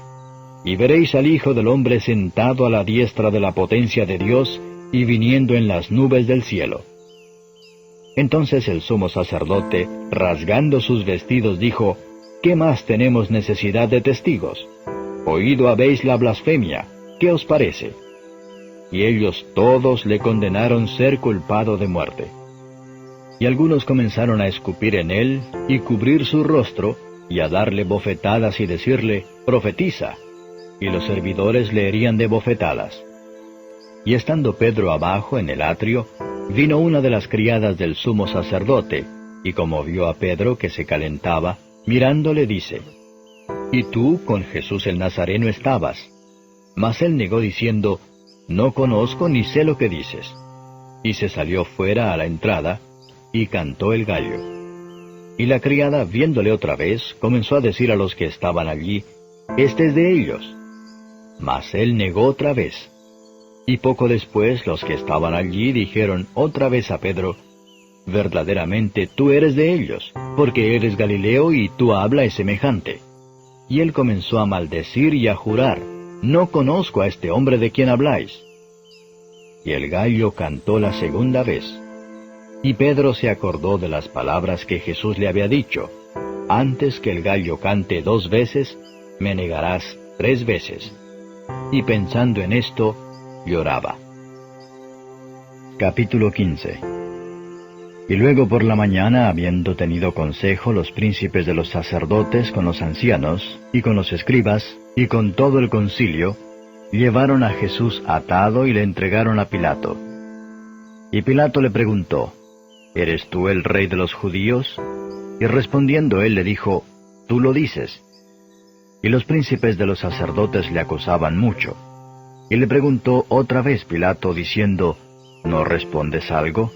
Y veréis al Hijo del Hombre sentado a la diestra de la potencia de Dios y viniendo en las nubes del cielo. Entonces el sumo sacerdote, rasgando sus vestidos, dijo, ¿Qué más tenemos necesidad de testigos? Oído habéis la blasfemia. ¿Qué os parece? Y ellos todos le condenaron ser culpado de muerte. Y algunos comenzaron a escupir en él, y cubrir su rostro, y a darle bofetadas y decirle, profetiza. Y los servidores le herían de bofetadas. Y estando Pedro abajo en el atrio, vino una de las criadas del sumo sacerdote, y como vio a Pedro que se calentaba, mirándole dice, «¿Y tú con Jesús el Nazareno estabas?» Mas él negó diciendo, «No conozco ni sé lo que dices». Y se salió fuera a la entrada, y cantó el gallo. Y la criada, viéndole otra vez, comenzó a decir a los que estaban allí, «Este es de ellos». Mas él negó otra vez. Y poco después los que estaban allí dijeron otra vez a Pedro, «Verdaderamente tú eres de ellos, porque eres Galileo y tu habla es semejante». Y él comenzó a maldecir y a jurar, «No conozco a este hombre de quien habláis». Y el gallo cantó la segunda vez. Y Pedro se acordó de las palabras que Jesús le había dicho, «Antes que el gallo cante 2 veces, me negarás 3 veces». Y pensando en esto, lloraba. Capítulo 15. Y luego por la mañana, habiendo tenido consejo los príncipes de los sacerdotes con los ancianos, y con los escribas, y con todo el concilio, llevaron a Jesús atado y le entregaron a Pilato. Y Pilato le preguntó, «¿Eres tú el rey de los judíos?» Y respondiendo él le dijo, «Tú lo dices». Y los príncipes de los sacerdotes le acusaban mucho. Y le preguntó otra vez Pilato, diciendo, «¿No respondes algo?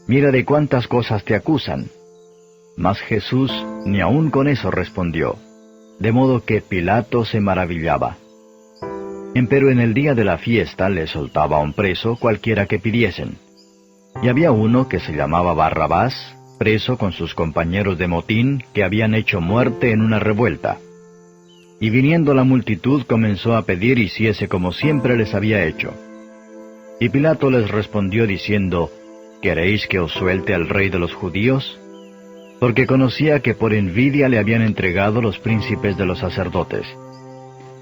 Mira de cuántas cosas te acusan». Mas Jesús ni aun con eso respondió, de modo que Pilato se maravillaba. Empero en el día de la fiesta le soltaba a un preso cualquiera que pidiesen. Y había uno que se llamaba Barrabás, preso con sus compañeros de motín, que habían hecho muerte en una revuelta. Y viniendo la multitud comenzó a pedir hiciese como siempre les había hecho. Y Pilato les respondió diciendo, «¿Queréis que os suelte al rey de los judíos?» Porque conocía que por envidia le habían entregado los príncipes de los sacerdotes.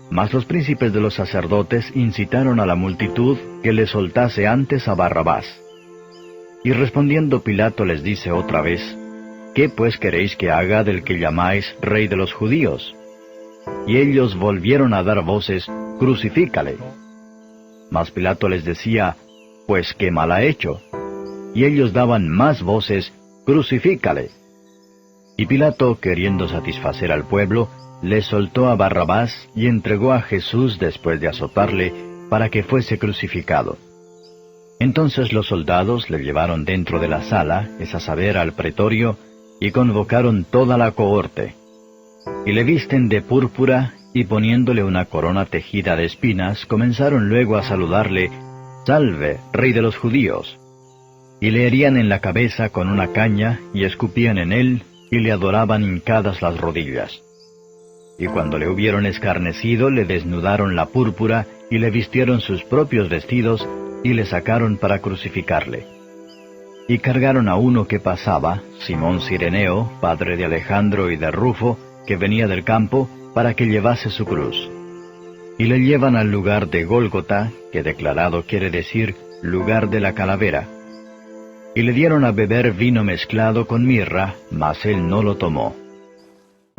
Mas los príncipes de los sacerdotes incitaron a la multitud que le soltase antes a Barrabás. Y respondiendo Pilato les dice otra vez, «¿Qué pues queréis que haga del que llamáis rey de los judíos?» Y ellos volvieron a dar voces, «Crucifícale». Mas Pilato les decía, pues qué mal ha hecho. Y ellos daban más voces, «Crucifícale». Y Pilato, queriendo satisfacer al pueblo, le soltó a Barrabás y entregó a Jesús después de azotarle, para que fuese crucificado. Entonces los soldados le llevaron dentro de la sala, es a saber, al pretorio, y convocaron toda la cohorte. Y le visten de púrpura, y poniéndole una corona tejida de espinas, comenzaron luego a saludarle, «Salve, Rey de los Judíos». Y le herían en la cabeza con una caña, y escupían en él, y le adoraban hincadas las rodillas. Y cuando le hubieron escarnecido, le desnudaron la púrpura, y le vistieron sus propios vestidos, y le sacaron para crucificarle. Y cargaron a uno que pasaba, Simón Cireneo, padre de Alejandro y de Rufo, que venía del campo, para que llevase su cruz. Y le llevan al lugar de Gólgota, que declarado quiere decir lugar de la calavera. Y le dieron a beber vino mezclado con mirra, mas él no lo tomó.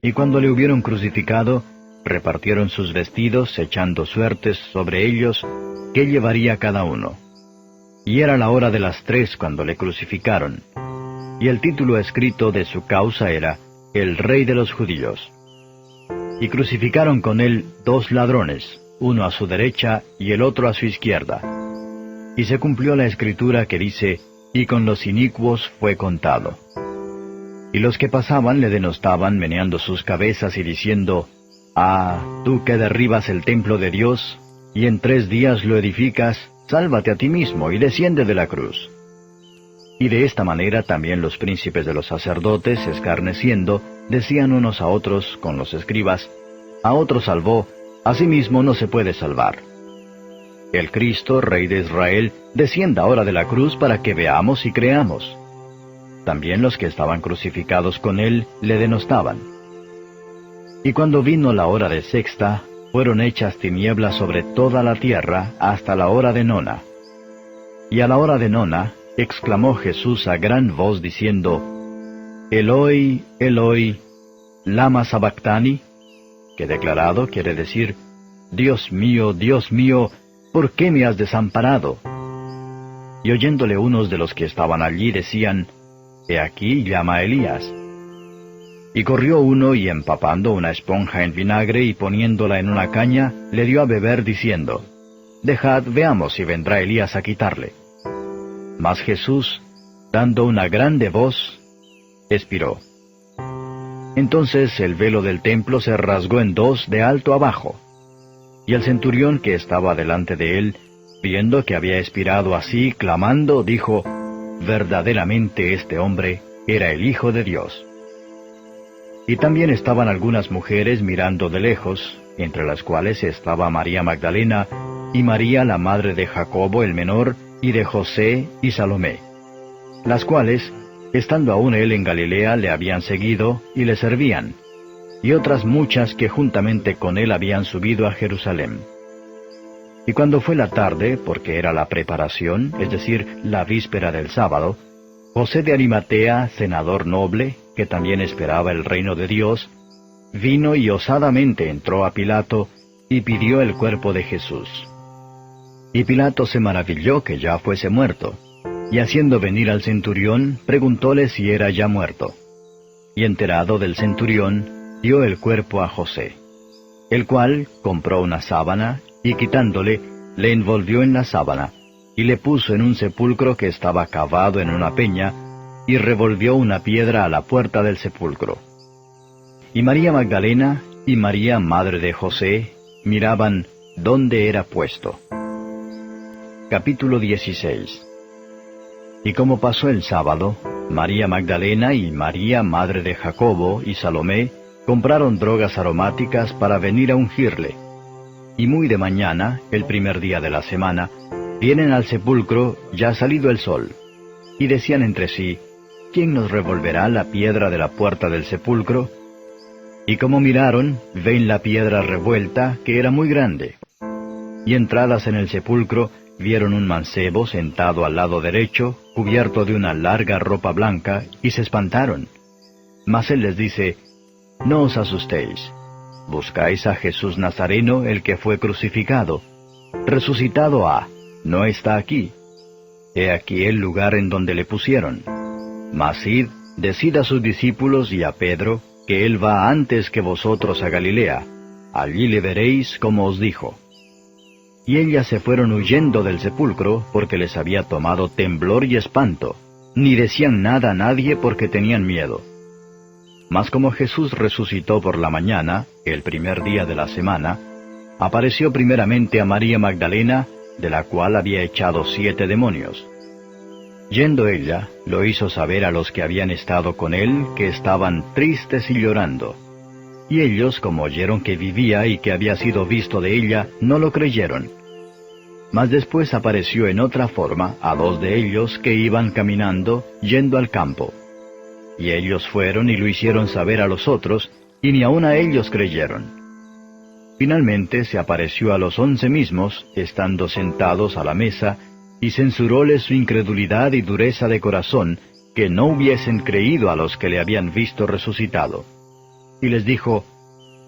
Y cuando le hubieron crucificado, repartieron sus vestidos, echando suertes sobre ellos, qué llevaría cada uno. Y era la hora de las 3 cuando le crucificaron. Y el título escrito de su causa era, El Rey de los Judíos. Y crucificaron con él 2 ladrones, uno a su derecha y el otro a su izquierda. Y se cumplió la escritura que dice, y con los inicuos fue contado. Y los que pasaban le denostaban meneando sus cabezas y diciendo, «Ah, tú que derribas el templo de Dios, y en 3 días lo edificas, sálvate a ti mismo y desciende de la cruz». Y de esta manera también los príncipes de los sacerdotes, escarneciendo, decían unos a otros con los escribas, «A otro salvó, a sí mismo no se puede salvar. El Cristo, Rey de Israel, descienda ahora de la cruz para que veamos y creamos». También los que estaban crucificados con él le denostaban. Y cuando vino la hora de sexta, fueron hechas tinieblas sobre toda la tierra hasta la hora de nona. Y a la hora de nona, exclamó Jesús a gran voz diciendo, «Eloi, Eloi, lama sabactani», que declarado quiere decir, Dios mío, ¿por qué me has desamparado?» Y oyéndole unos de los que estaban allí decían, «He aquí llama a Elías». Y corrió uno y empapando una esponja en vinagre y poniéndola en una caña, le dio a beber diciendo, «Dejad, veamos si vendrá Elías a quitarle». Mas Jesús, dando una grande voz, expiró. Entonces el velo del templo se rasgó en 2 de alto abajo. Y el centurión que estaba delante de él, viendo que había expirado así, clamando, dijo, «Verdaderamente este hombre era el Hijo de Dios». Y también estaban algunas mujeres mirando de lejos, entre las cuales estaba María Magdalena, y María la madre de Jacobo el menor, y de José y Salomé, las cuales, estando aún él en Galilea, le habían seguido y le servían, y otras muchas que juntamente con él habían subido a Jerusalén. Y cuando fue la tarde, porque era la preparación, es decir, la víspera del sábado, José de Arimatea, senador noble, que también esperaba el reino de Dios, vino y osadamente entró a Pilato y pidió el cuerpo de Jesús. Y Pilato se maravilló que ya fuese muerto, y haciendo venir al centurión, preguntóle si era ya muerto. Y enterado del centurión, dio el cuerpo a José, el cual compró una sábana, y quitándole, le envolvió en la sábana, y le puso en un sepulcro que estaba cavado en una peña, y revolvió una piedra a la puerta del sepulcro. Y María Magdalena y María, madre de José, miraban dónde era puesto. Capítulo 16. Y como pasó el sábado, María Magdalena y María, madre de Jacobo y Salomé, compraron drogas aromáticas para venir a ungirle. Y muy de mañana, el primer día de la semana, vienen al sepulcro ya salido el sol, y decían entre sí, ¿quién nos revolverá la piedra de la puerta del sepulcro? Y como miraron, ven la piedra revuelta, que era muy grande. Y entradas en el sepulcro, vieron un mancebo sentado al lado derecho, cubierto de una larga ropa blanca, y se espantaron. Mas él les dice, «No os asustéis. Buscáis a Jesús Nazareno, el que fue crucificado. Resucitado ha, no está aquí. He aquí el lugar en donde le pusieron. Mas id, decid a sus discípulos y a Pedro, que él va antes que vosotros a Galilea. Allí le veréis como os dijo. Y ellas se fueron huyendo del sepulcro, porque les había tomado temblor y espanto, ni decían nada a nadie porque tenían miedo. Mas como Jesús resucitó por la mañana, el primer día de la semana, apareció primeramente a María Magdalena, de la cual había echado 7 demonios. Yendo ella, lo hizo saber a los que habían estado con él, que estaban tristes y llorando. Y ellos, como oyeron que vivía y que había sido visto de ella, no lo creyeron. Mas después apareció en otra forma a 2 de ellos que iban caminando, yendo al campo. Y ellos fueron y lo hicieron saber a los otros, y ni aun a ellos creyeron. Finalmente se apareció a los 11 mismos, estando sentados a la mesa, y censuróles su incredulidad y dureza de corazón, que no hubiesen creído a los que le habían visto resucitado. Y les dijo,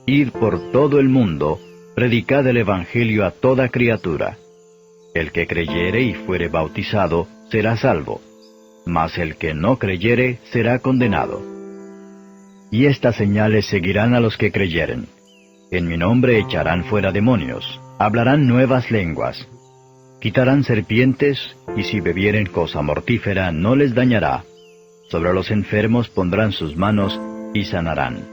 Id por todo el mundo, predicad el Evangelio a toda criatura. El que creyere y fuere bautizado, será salvo, mas el que no creyere, será condenado. Y estas señales seguirán a los que creyeren. En mi nombre echarán fuera demonios, hablarán nuevas lenguas, quitarán serpientes, y si bebieren cosa mortífera no les dañará. Sobre los enfermos pondrán sus manos y sanarán.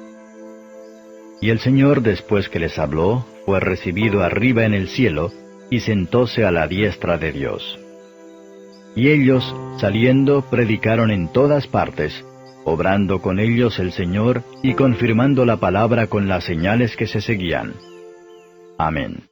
Y el Señor, después que les habló, fue recibido arriba en el cielo, y sentóse a la diestra de Dios. Y ellos, saliendo, predicaron en todas partes, obrando con ellos el Señor, y confirmando la palabra con las señales que se seguían. Amén.